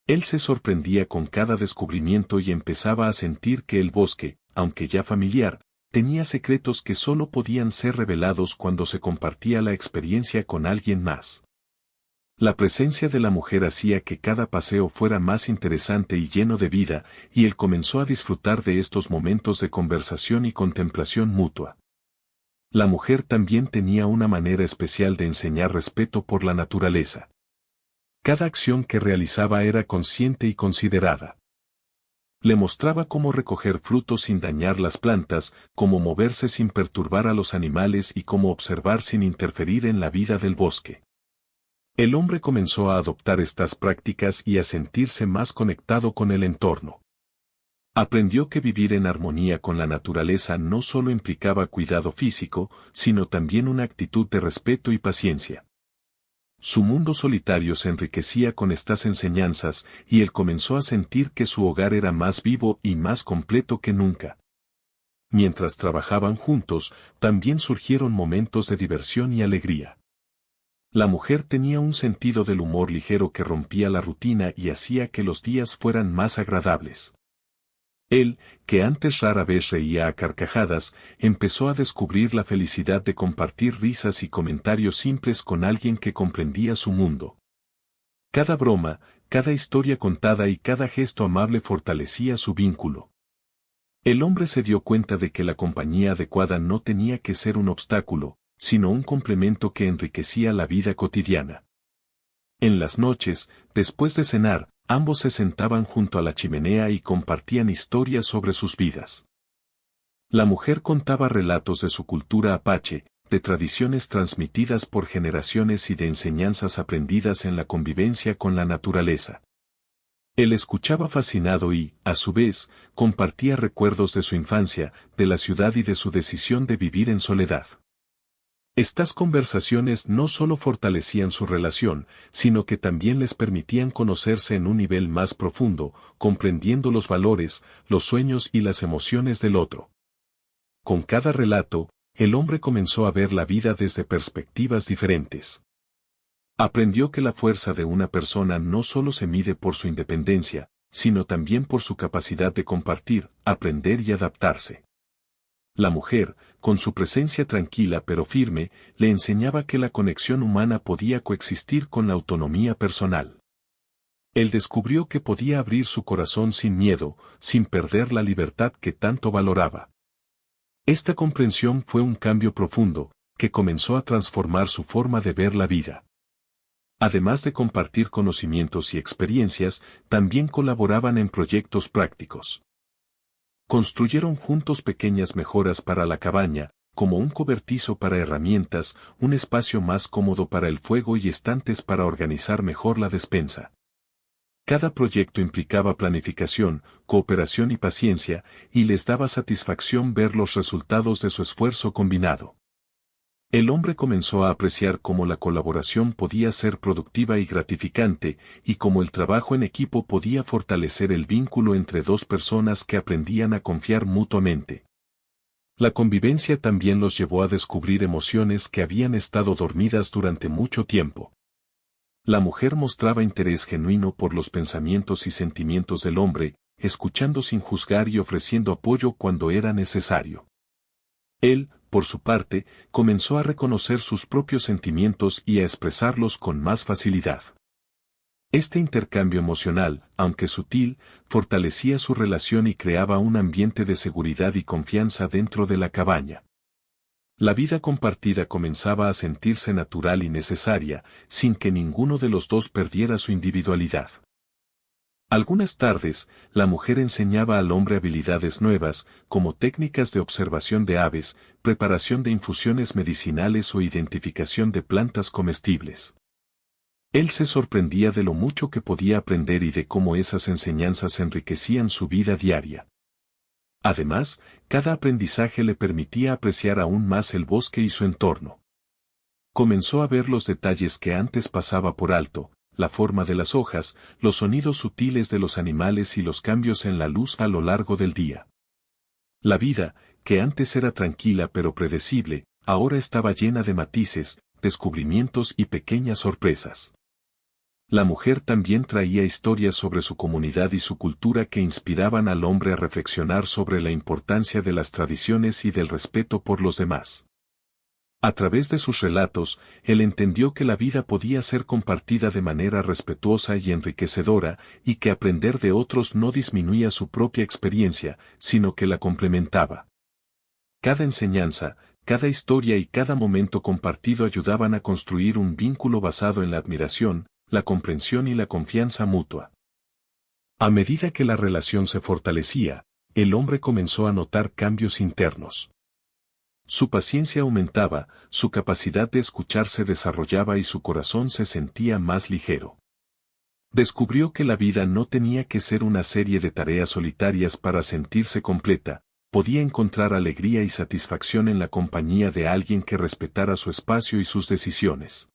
Él se sorprendía con cada descubrimiento y empezaba a sentir que el bosque, aunque ya familiar, tenía secretos que solo podían ser revelados cuando se compartía la experiencia con alguien más. La presencia de la mujer hacía que cada paseo fuera más interesante y lleno de vida, y él comenzó a disfrutar de estos momentos de conversación y contemplación mutua. La mujer también tenía una manera especial de enseñar respeto por la naturaleza. Cada acción que realizaba era consciente y considerada. Le mostraba cómo recoger frutos sin dañar las plantas, cómo moverse sin perturbar a los animales y cómo observar sin interferir en la vida del bosque. El hombre comenzó a adoptar estas prácticas y a sentirse más conectado con el entorno. Aprendió que vivir en armonía con la naturaleza no solo implicaba cuidado físico, sino también una actitud de respeto y paciencia. Su mundo solitario se enriquecía con estas enseñanzas y él comenzó a sentir que su hogar era más vivo y más completo que nunca. Mientras trabajaban juntos, también surgieron momentos de diversión y alegría. La mujer tenía un sentido del humor ligero que rompía la rutina y hacía que los días fueran más agradables. Él, que antes rara vez reía a carcajadas, empezó a descubrir la felicidad de compartir risas y comentarios simples con alguien que comprendía su mundo. Cada broma, cada historia contada y cada gesto amable fortalecía su vínculo. El hombre se dio cuenta de que la compañía adecuada no tenía que ser un obstáculo, sino un complemento que enriquecía la vida cotidiana. En las noches, después de cenar, ambos se sentaban junto a la chimenea y compartían historias sobre sus vidas. La mujer contaba relatos de su cultura apache, de tradiciones transmitidas por generaciones y de enseñanzas aprendidas en la convivencia con la naturaleza. Él escuchaba fascinado y, a su vez, compartía recuerdos de su infancia, de la ciudad y de su decisión de vivir en soledad. Estas conversaciones no solo fortalecían su relación, sino que también les permitían conocerse en un nivel más profundo, comprendiendo los valores, los sueños y las emociones del otro. Con cada relato, el hombre comenzó a ver la vida desde perspectivas diferentes. Aprendió que la fuerza de una persona no solo se mide por su independencia, sino también por su capacidad de compartir, aprender y adaptarse. La mujer, con su presencia tranquila pero firme, le enseñaba que la conexión humana podía coexistir con la autonomía personal. Él descubrió que podía abrir su corazón sin miedo, sin perder la libertad que tanto valoraba. Esta comprensión fue un cambio profundo, que comenzó a transformar su forma de ver la vida. Además de compartir conocimientos y experiencias, también colaboraban en proyectos prácticos. Construyeron juntos pequeñas mejoras para la cabaña, como un cobertizo para herramientas, un espacio más cómodo para el fuego y estantes para organizar mejor la despensa. Cada proyecto implicaba planificación, cooperación y paciencia, y les daba satisfacción ver los resultados de su esfuerzo combinado. El hombre comenzó a apreciar cómo la colaboración podía ser productiva y gratificante, y cómo el trabajo en equipo podía fortalecer el vínculo entre dos personas que aprendían a confiar mutuamente. La convivencia también los llevó a descubrir emociones que habían estado dormidas durante mucho tiempo. La mujer mostraba interés genuino por los pensamientos y sentimientos del hombre, escuchando sin juzgar y ofreciendo apoyo cuando era necesario. Él, por su parte, comenzó a reconocer sus propios sentimientos y a expresarlos con más facilidad. Este intercambio emocional, aunque sutil, fortalecía su relación y creaba un ambiente de seguridad y confianza dentro de la cabaña. La vida compartida comenzaba a sentirse natural y necesaria, sin que ninguno de los dos perdiera su individualidad. Algunas tardes, la mujer enseñaba al hombre habilidades nuevas, como técnicas de observación de aves, preparación de infusiones medicinales o identificación de plantas comestibles. Él se sorprendía de lo mucho que podía aprender y de cómo esas enseñanzas enriquecían su vida diaria. Además, cada aprendizaje le permitía apreciar aún más el bosque y su entorno. Comenzó a ver los detalles que antes pasaba por alto, la forma de las hojas, los sonidos sutiles de los animales y los cambios en la luz a lo largo del día. La vida, que antes era tranquila pero predecible, ahora estaba llena de matices, descubrimientos y pequeñas sorpresas. La mujer también traía historias sobre su comunidad y su cultura que inspiraban al hombre a reflexionar sobre la importancia de las tradiciones y del respeto por los demás. A través de sus relatos, él entendió que la vida podía ser compartida de manera respetuosa y enriquecedora, y que aprender de otros no disminuía su propia experiencia, sino que la complementaba. Cada enseñanza, cada historia y cada momento compartido ayudaban a construir un vínculo basado en la admiración, la comprensión y la confianza mutua. A medida que la relación se fortalecía, el hombre comenzó a notar cambios internos. Su paciencia aumentaba, su capacidad de escuchar se desarrollaba y su corazón se sentía más ligero. Descubrió que la vida no tenía que ser una serie de tareas solitarias para sentirse completa, podía encontrar alegría y satisfacción en la compañía de alguien que respetara su espacio y sus decisiones.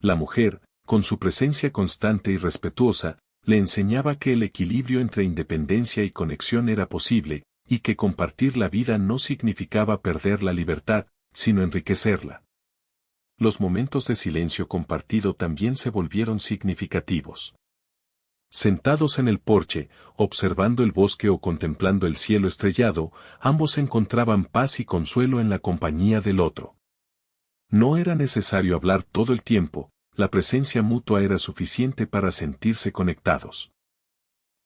La mujer, con su presencia constante y respetuosa, le enseñaba que el equilibrio entre independencia y conexión era posible, y que compartir la vida no significaba perder la libertad, sino enriquecerla. Los momentos de silencio compartido también se volvieron significativos. Sentados en el porche, observando el bosque o contemplando el cielo estrellado, ambos encontraban paz y consuelo en la compañía del otro. No era necesario hablar todo el tiempo, la presencia mutua era suficiente para sentirse conectados.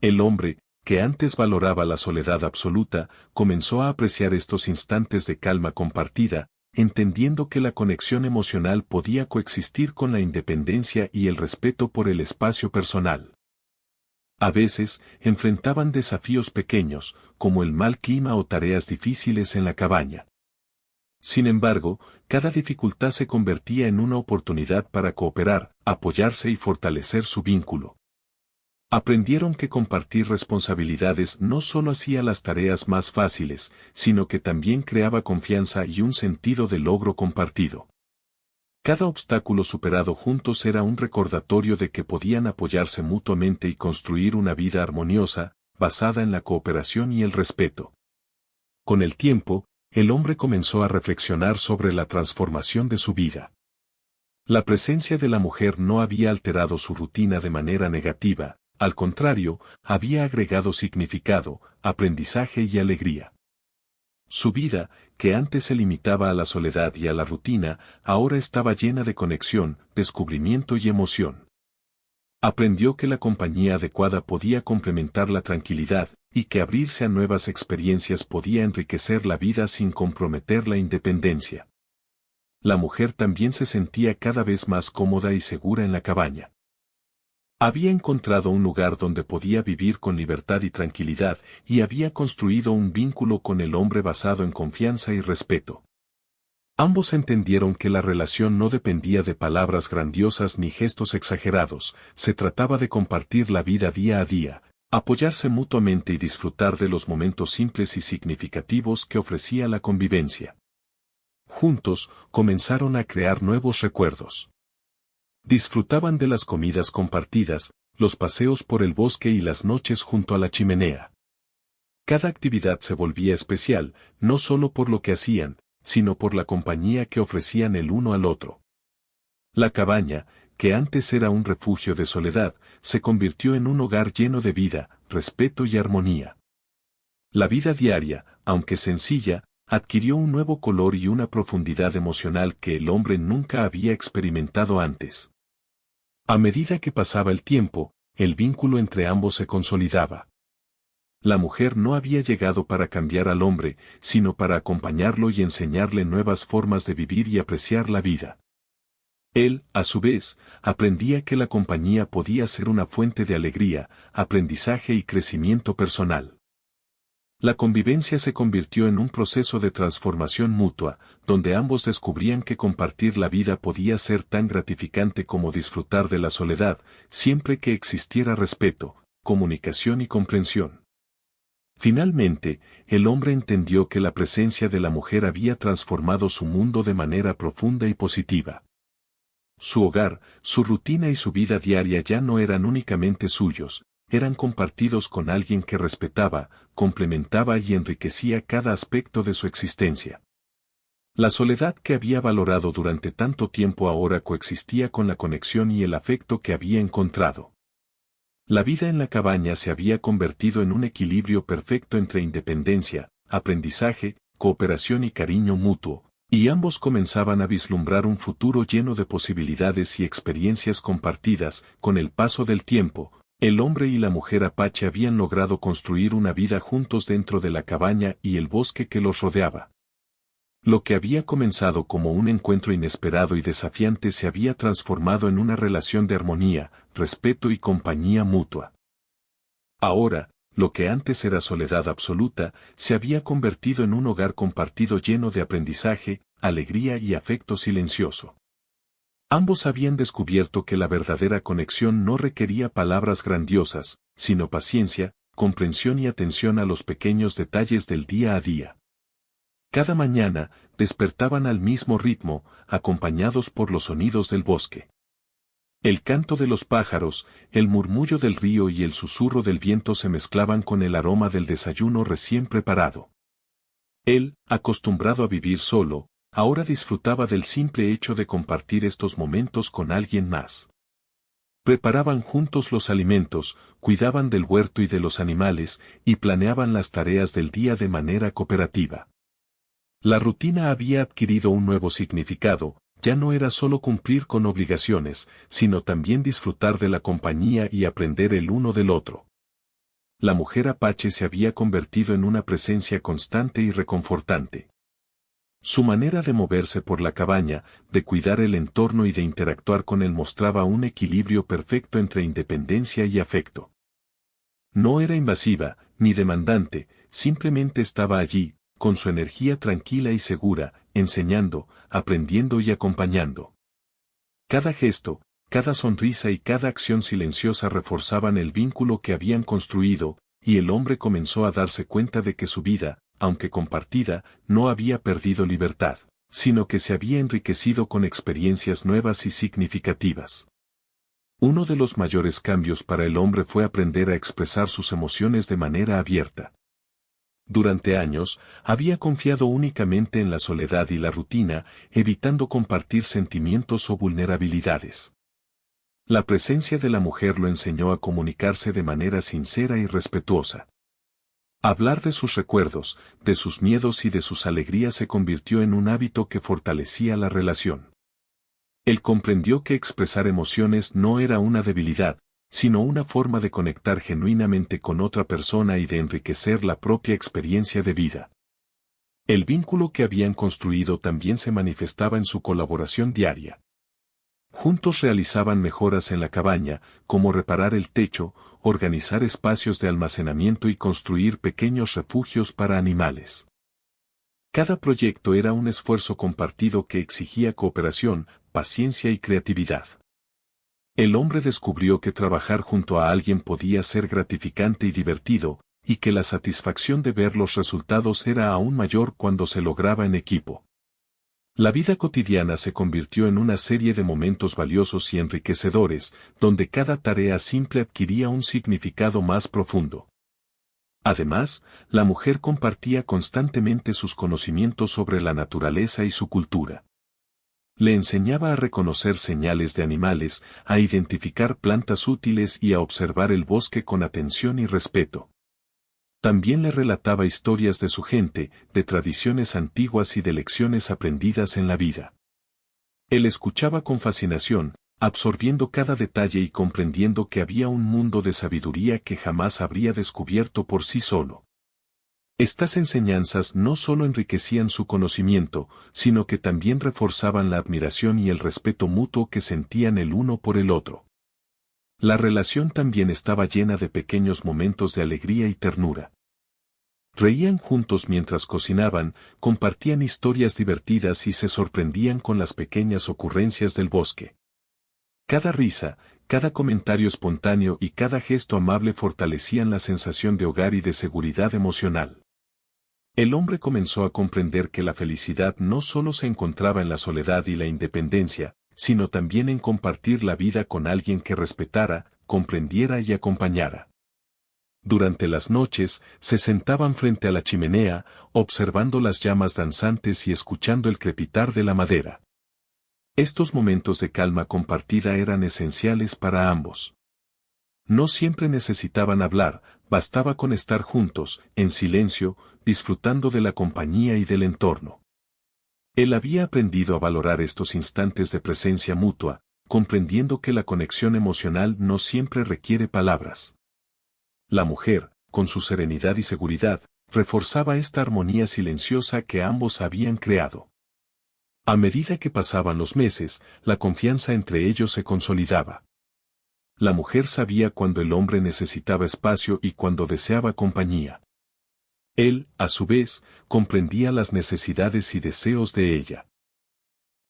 El hombre, que antes valoraba la soledad absoluta, comenzó a apreciar estos instantes de calma compartida, entendiendo que la conexión emocional podía coexistir con la independencia y el respeto por el espacio personal. A veces, enfrentaban desafíos pequeños, como el mal clima o tareas difíciles en la cabaña. Sin embargo, cada dificultad se convertía en una oportunidad para cooperar, apoyarse y fortalecer su vínculo. Aprendieron que compartir responsabilidades no solo hacía las tareas más fáciles, sino que también creaba confianza y un sentido de logro compartido. Cada obstáculo superado juntos era un recordatorio de que podían apoyarse mutuamente y construir una vida armoniosa, basada en la cooperación y el respeto. Con el tiempo, el hombre comenzó a reflexionar sobre la transformación de su vida. La presencia de la mujer no había alterado su rutina de manera negativa, al contrario, había agregado significado, aprendizaje y alegría. Su vida, que antes se limitaba a la soledad y a la rutina, ahora estaba llena de conexión, descubrimiento y emoción. Aprendió que la compañía adecuada podía complementar la tranquilidad, y que abrirse a nuevas experiencias podía enriquecer la vida sin comprometer la independencia. La mujer también se sentía cada vez más cómoda y segura en la cabaña. Había encontrado un lugar donde podía vivir con libertad y tranquilidad, y había construido un vínculo con el hombre basado en confianza y respeto. Ambos entendieron que la relación no dependía de palabras grandiosas ni gestos exagerados, se trataba de compartir la vida día a día, apoyarse mutuamente y disfrutar de los momentos simples y significativos que ofrecía la convivencia. Juntos, comenzaron a crear nuevos recuerdos. Disfrutaban de las comidas compartidas, los paseos por el bosque y las noches junto a la chimenea. Cada actividad se volvía especial, no solo por lo que hacían, sino por la compañía que ofrecían el uno al otro. La cabaña, que antes era un refugio de soledad, se convirtió en un hogar lleno de vida, respeto y armonía. La vida diaria, aunque sencilla, adquirió un nuevo color y una profundidad emocional que el hombre nunca había experimentado antes. A medida que pasaba el tiempo, el vínculo entre ambos se consolidaba. La mujer no había llegado para cambiar al hombre, sino para acompañarlo y enseñarle nuevas formas de vivir y apreciar la vida. Él, a su vez, aprendía que la compañía podía ser una fuente de alegría, aprendizaje y crecimiento personal. La convivencia se convirtió en un proceso de transformación mutua, donde ambos descubrían que compartir la vida podía ser tan gratificante como disfrutar de la soledad, siempre que existiera respeto, comunicación y comprensión. Finalmente, el hombre entendió que la presencia de la mujer había transformado su mundo de manera profunda y positiva. Su hogar, su rutina y su vida diaria ya no eran únicamente suyos, eran compartidos con alguien que respetaba, complementaba y enriquecía cada aspecto de su existencia. La soledad que había valorado durante tanto tiempo ahora coexistía con la conexión y el afecto que había encontrado. La vida en la cabaña se había convertido en un equilibrio perfecto entre independencia, aprendizaje, cooperación y cariño mutuo, y ambos comenzaban a vislumbrar un futuro lleno de posibilidades y experiencias compartidas. Con el paso del tiempo, el hombre y la mujer apache habían logrado construir una vida juntos dentro de la cabaña y el bosque que los rodeaba. Lo que había comenzado como un encuentro inesperado y desafiante se había transformado en una relación de armonía, respeto y compañía mutua. Ahora, lo que antes era soledad absoluta, se había convertido en un hogar compartido lleno de aprendizaje, alegría y afecto silencioso. Ambos habían descubierto que la verdadera conexión no requería palabras grandiosas, sino paciencia, comprensión y atención a los pequeños detalles del día a día. Cada mañana, despertaban al mismo ritmo, acompañados por los sonidos del bosque. El canto de los pájaros, el murmullo del río y el susurro del viento se mezclaban con el aroma del desayuno recién preparado. Él, acostumbrado a vivir solo, ahora disfrutaba del simple hecho de compartir estos momentos con alguien más. Preparaban juntos los alimentos, cuidaban del huerto y de los animales, y planeaban las tareas del día de manera cooperativa. La rutina había adquirido un nuevo significado, ya no era solo cumplir con obligaciones, sino también disfrutar de la compañía y aprender el uno del otro. La mujer apache se había convertido en una presencia constante y reconfortante. Su manera de moverse por la cabaña, de cuidar el entorno y de interactuar con él mostraba un equilibrio perfecto entre independencia y afecto. No era invasiva, ni demandante, simplemente estaba allí, con su energía tranquila y segura, enseñando, aprendiendo y acompañando. Cada gesto, cada sonrisa y cada acción silenciosa reforzaban el vínculo que habían construido, y el hombre comenzó a darse cuenta de que su vida, aunque compartida, no había perdido libertad, sino que se había enriquecido con experiencias nuevas y significativas. Uno de los mayores cambios para el hombre fue aprender a expresar sus emociones de manera abierta. Durante años, había confiado únicamente en la soledad y la rutina, evitando compartir sentimientos o vulnerabilidades. La presencia de la mujer lo enseñó a comunicarse de manera sincera y respetuosa. Hablar de sus recuerdos, de sus miedos y de sus alegrías se convirtió en un hábito que fortalecía la relación. Él comprendió que expresar emociones no era una debilidad, sino una forma de conectar genuinamente con otra persona y de enriquecer la propia experiencia de vida. El vínculo que habían construido también se manifestaba en su colaboración diaria. Juntos realizaban mejoras en la cabaña, como reparar el techo, organizar espacios de almacenamiento y construir pequeños refugios para animales. Cada proyecto era un esfuerzo compartido que exigía cooperación, paciencia y creatividad. El hombre descubrió que trabajar junto a alguien podía ser gratificante y divertido, y que la satisfacción de ver los resultados era aún mayor cuando se lograba en equipo. La vida cotidiana se convirtió en una serie de momentos valiosos y enriquecedores, donde cada tarea simple adquiría un significado más profundo. Además, la mujer compartía constantemente sus conocimientos sobre la naturaleza y su cultura. Le enseñaba a reconocer señales de animales, a identificar plantas útiles y a observar el bosque con atención y respeto. También le relataba historias de su gente, de tradiciones antiguas y de lecciones aprendidas en la vida. Él escuchaba con fascinación, absorbiendo cada detalle y comprendiendo que había un mundo de sabiduría que jamás habría descubierto por sí solo. Estas enseñanzas no solo enriquecían su conocimiento, sino que también reforzaban la admiración y el respeto mutuo que sentían el uno por el otro. La relación también estaba llena de pequeños momentos de alegría y ternura. Reían juntos mientras cocinaban, compartían historias divertidas y se sorprendían con las pequeñas ocurrencias del bosque. Cada risa, cada comentario espontáneo y cada gesto amable fortalecían la sensación de hogar y de seguridad emocional. El hombre comenzó a comprender que la felicidad no solo se encontraba en la soledad y la independencia, sino también en compartir la vida con alguien que respetara, comprendiera y acompañara. Durante las noches, se sentaban frente a la chimenea, observando las llamas danzantes y escuchando el crepitar de la madera. Estos momentos de calma compartida eran esenciales para ambos. No siempre necesitaban hablar, bastaba con estar juntos, en silencio, disfrutando de la compañía y del entorno. Él había aprendido a valorar estos instantes de presencia mutua, comprendiendo que la conexión emocional no siempre requiere palabras. La mujer, con su serenidad y seguridad, reforzaba esta armonía silenciosa que ambos habían creado. A medida que pasaban los meses, la confianza entre ellos se consolidaba. La mujer sabía cuando el hombre necesitaba espacio y cuando deseaba compañía. Él, a su vez, comprendía las necesidades y deseos de ella.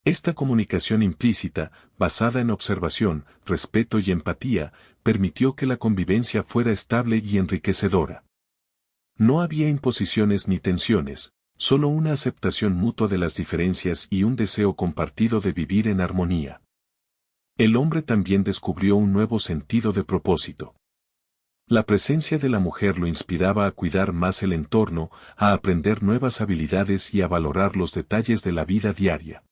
Esta comunicación implícita, basada en observación, respeto y empatía, permitió que la convivencia fuera estable y enriquecedora. No había imposiciones ni tensiones, solo una aceptación mutua de las diferencias y un deseo compartido de vivir en armonía. El hombre también descubrió un nuevo sentido de propósito. La presencia de la mujer lo inspiraba a cuidar más el entorno, a aprender nuevas habilidades y a valorar los detalles de la vida diaria.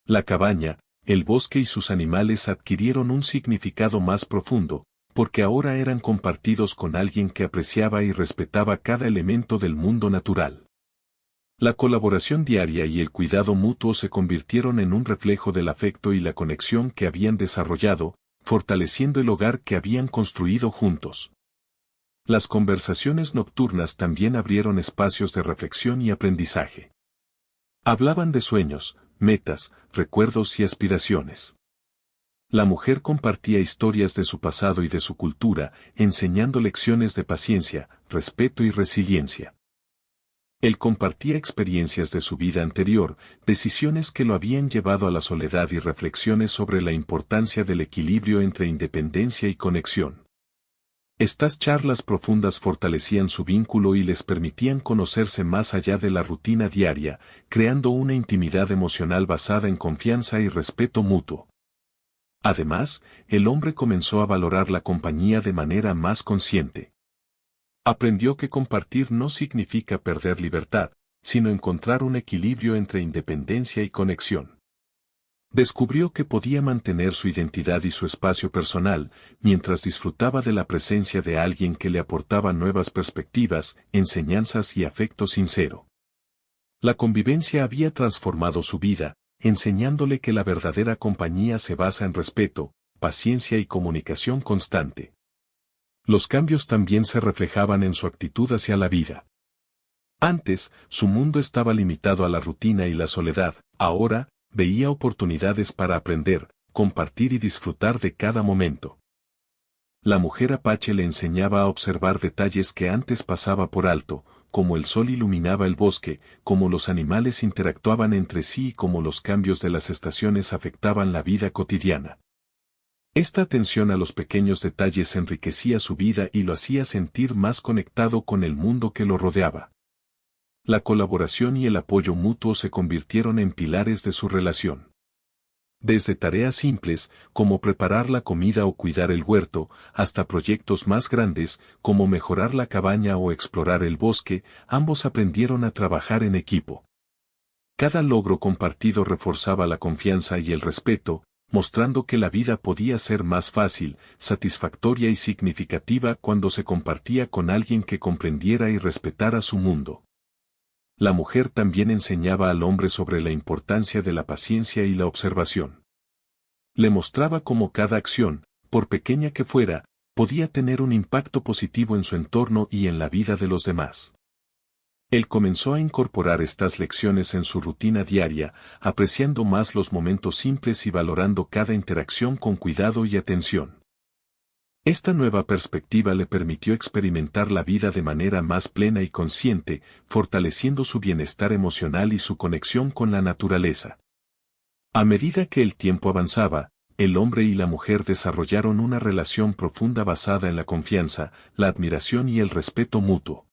La cabaña, el bosque y sus animales adquirieron un significado más profundo, porque ahora eran compartidos con alguien que apreciaba y respetaba cada elemento del mundo natural. La colaboración diaria y el cuidado mutuo se convirtieron en un reflejo del afecto y la conexión que habían desarrollado, fortaleciendo el hogar que habían construido juntos. Las conversaciones nocturnas también abrieron espacios de reflexión y aprendizaje. Hablaban de sueños, metas, recuerdos y aspiraciones. La mujer compartía historias de su pasado y de su cultura, enseñando lecciones de paciencia, respeto y resiliencia. Él compartía experiencias de su vida anterior, decisiones que lo habían llevado a la soledad y reflexiones sobre la importancia del equilibrio entre independencia y conexión. Estas charlas profundas fortalecían su vínculo y les permitían conocerse más allá de la rutina diaria, creando una intimidad emocional basada en confianza y respeto mutuo. Además, el hombre comenzó a valorar la compañía de manera más consciente. Aprendió que compartir no significa perder libertad, sino encontrar un equilibrio entre independencia y conexión. Descubrió que podía mantener su identidad y su espacio personal, mientras disfrutaba de la presencia de alguien que le aportaba nuevas perspectivas, enseñanzas y afecto sincero. La convivencia había transformado su vida, enseñándole que la verdadera compañía se basa en respeto, paciencia y comunicación constante. Los cambios también se reflejaban en su actitud hacia la vida. Antes, su mundo estaba limitado a la rutina y la soledad, ahora, veía oportunidades para aprender, compartir y disfrutar de cada momento. La mujer apache le enseñaba a observar detalles que antes pasaba por alto, como el sol iluminaba el bosque, como los animales interactuaban entre sí y cómo los cambios de las estaciones afectaban la vida cotidiana. Esta atención a los pequeños detalles enriquecía su vida y lo hacía sentir más conectado con el mundo que lo rodeaba. La colaboración y el apoyo mutuo se convirtieron en pilares de su relación. Desde tareas simples, como preparar la comida o cuidar el huerto, hasta proyectos más grandes, como mejorar la cabaña o explorar el bosque, ambos aprendieron a trabajar en equipo. Cada logro compartido reforzaba la confianza y el respeto, mostrando que la vida podía ser más fácil, satisfactoria y significativa cuando se compartía con alguien que comprendiera y respetara su mundo. La mujer también enseñaba al hombre sobre la importancia de la paciencia y la observación. Le mostraba cómo cada acción, por pequeña que fuera, podía tener un impacto positivo en su entorno y en la vida de los demás. Él comenzó a incorporar estas lecciones en su rutina diaria, apreciando más los momentos simples y valorando cada interacción con cuidado y atención. Esta nueva perspectiva le permitió experimentar la vida de manera más plena y consciente, fortaleciendo su bienestar emocional y su conexión con la naturaleza. A medida que el tiempo avanzaba, el hombre y la mujer desarrollaron una relación profunda basada en la confianza, la admiración y el respeto mutuo.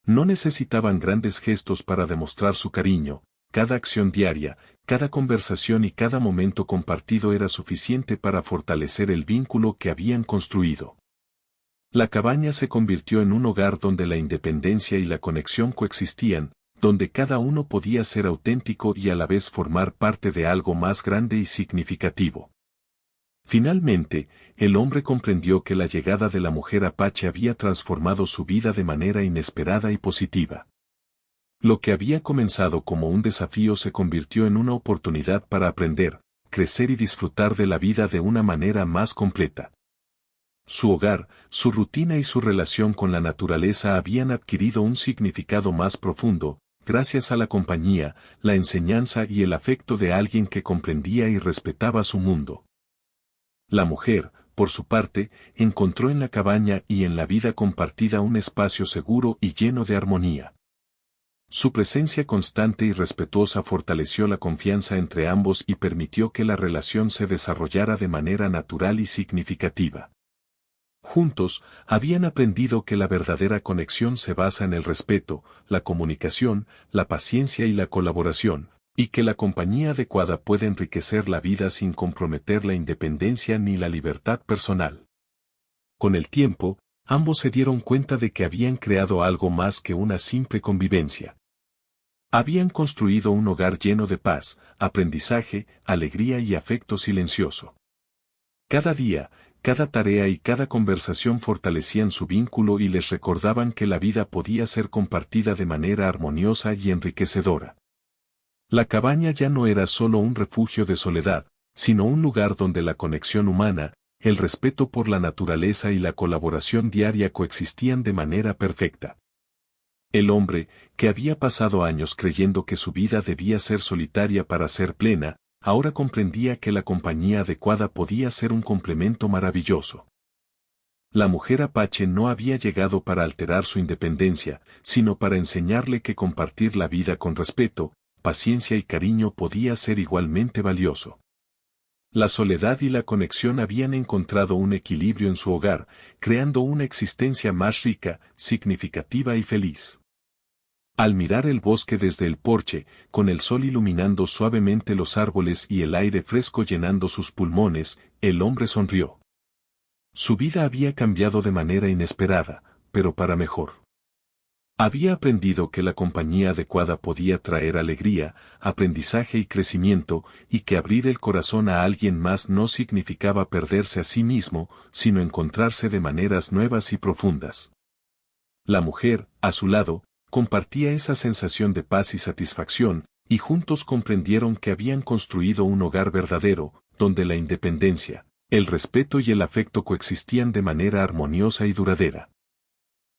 No necesitaban grandes gestos para demostrar su cariño, cada acción diaria, cada conversación y cada momento compartido era suficiente para fortalecer el vínculo que habían construido. La cabaña se convirtió en un hogar donde la independencia y la conexión coexistían, donde cada uno podía ser auténtico y a la vez formar parte de algo más grande y significativo. Finalmente, el hombre comprendió que la llegada de la mujer apache había transformado su vida de manera inesperada y positiva. Lo que había comenzado como un desafío se convirtió en una oportunidad para aprender, crecer y disfrutar de la vida de una manera más completa. Su hogar, su rutina y su relación con la naturaleza habían adquirido un significado más profundo, gracias a la compañía, la enseñanza y el afecto de alguien que comprendía y respetaba su mundo. La mujer, por su parte, encontró en la cabaña y en la vida compartida un espacio seguro y lleno de armonía. Su presencia constante y respetuosa fortaleció la confianza entre ambos y permitió que la relación se desarrollara de manera natural y significativa. Juntos, habían aprendido que la verdadera conexión se basa en el respeto, la comunicación, la paciencia y la colaboración, y que la compañía adecuada puede enriquecer la vida sin comprometer la independencia ni la libertad personal. Con el tiempo, ambos se dieron cuenta de que habían creado algo más que una simple convivencia. Habían construido un hogar lleno de paz, aprendizaje, alegría y afecto silencioso. Cada día, cada tarea y cada conversación fortalecían su vínculo y les recordaban que la vida podía ser compartida de manera armoniosa y enriquecedora. La cabaña ya no era solo un refugio de soledad, sino un lugar donde la conexión humana, el respeto por la naturaleza y la colaboración diaria coexistían de manera perfecta. El hombre, que había pasado años creyendo que su vida debía ser solitaria para ser plena, ahora comprendía que la compañía adecuada podía ser un complemento maravilloso. La mujer apache no había llegado para alterar su independencia, sino para enseñarle que compartir la vida con respeto, paciencia y cariño podía ser igualmente valioso. La soledad y la conexión habían encontrado un equilibrio en su hogar, creando una existencia más rica, significativa y feliz. Al mirar el bosque desde el porche, con el sol iluminando suavemente los árboles y el aire fresco llenando sus pulmones, el hombre sonrió. Su vida había cambiado de manera inesperada, pero para mejor. Había aprendido que la compañía adecuada podía traer alegría, aprendizaje y crecimiento, y que abrir el corazón a alguien más no significaba perderse a sí mismo, sino encontrarse de maneras nuevas y profundas. La mujer, a su lado, compartía esa sensación de paz y satisfacción, y juntos comprendieron que habían construido un hogar verdadero, donde la independencia, el respeto y el afecto coexistían de manera armoniosa y duradera.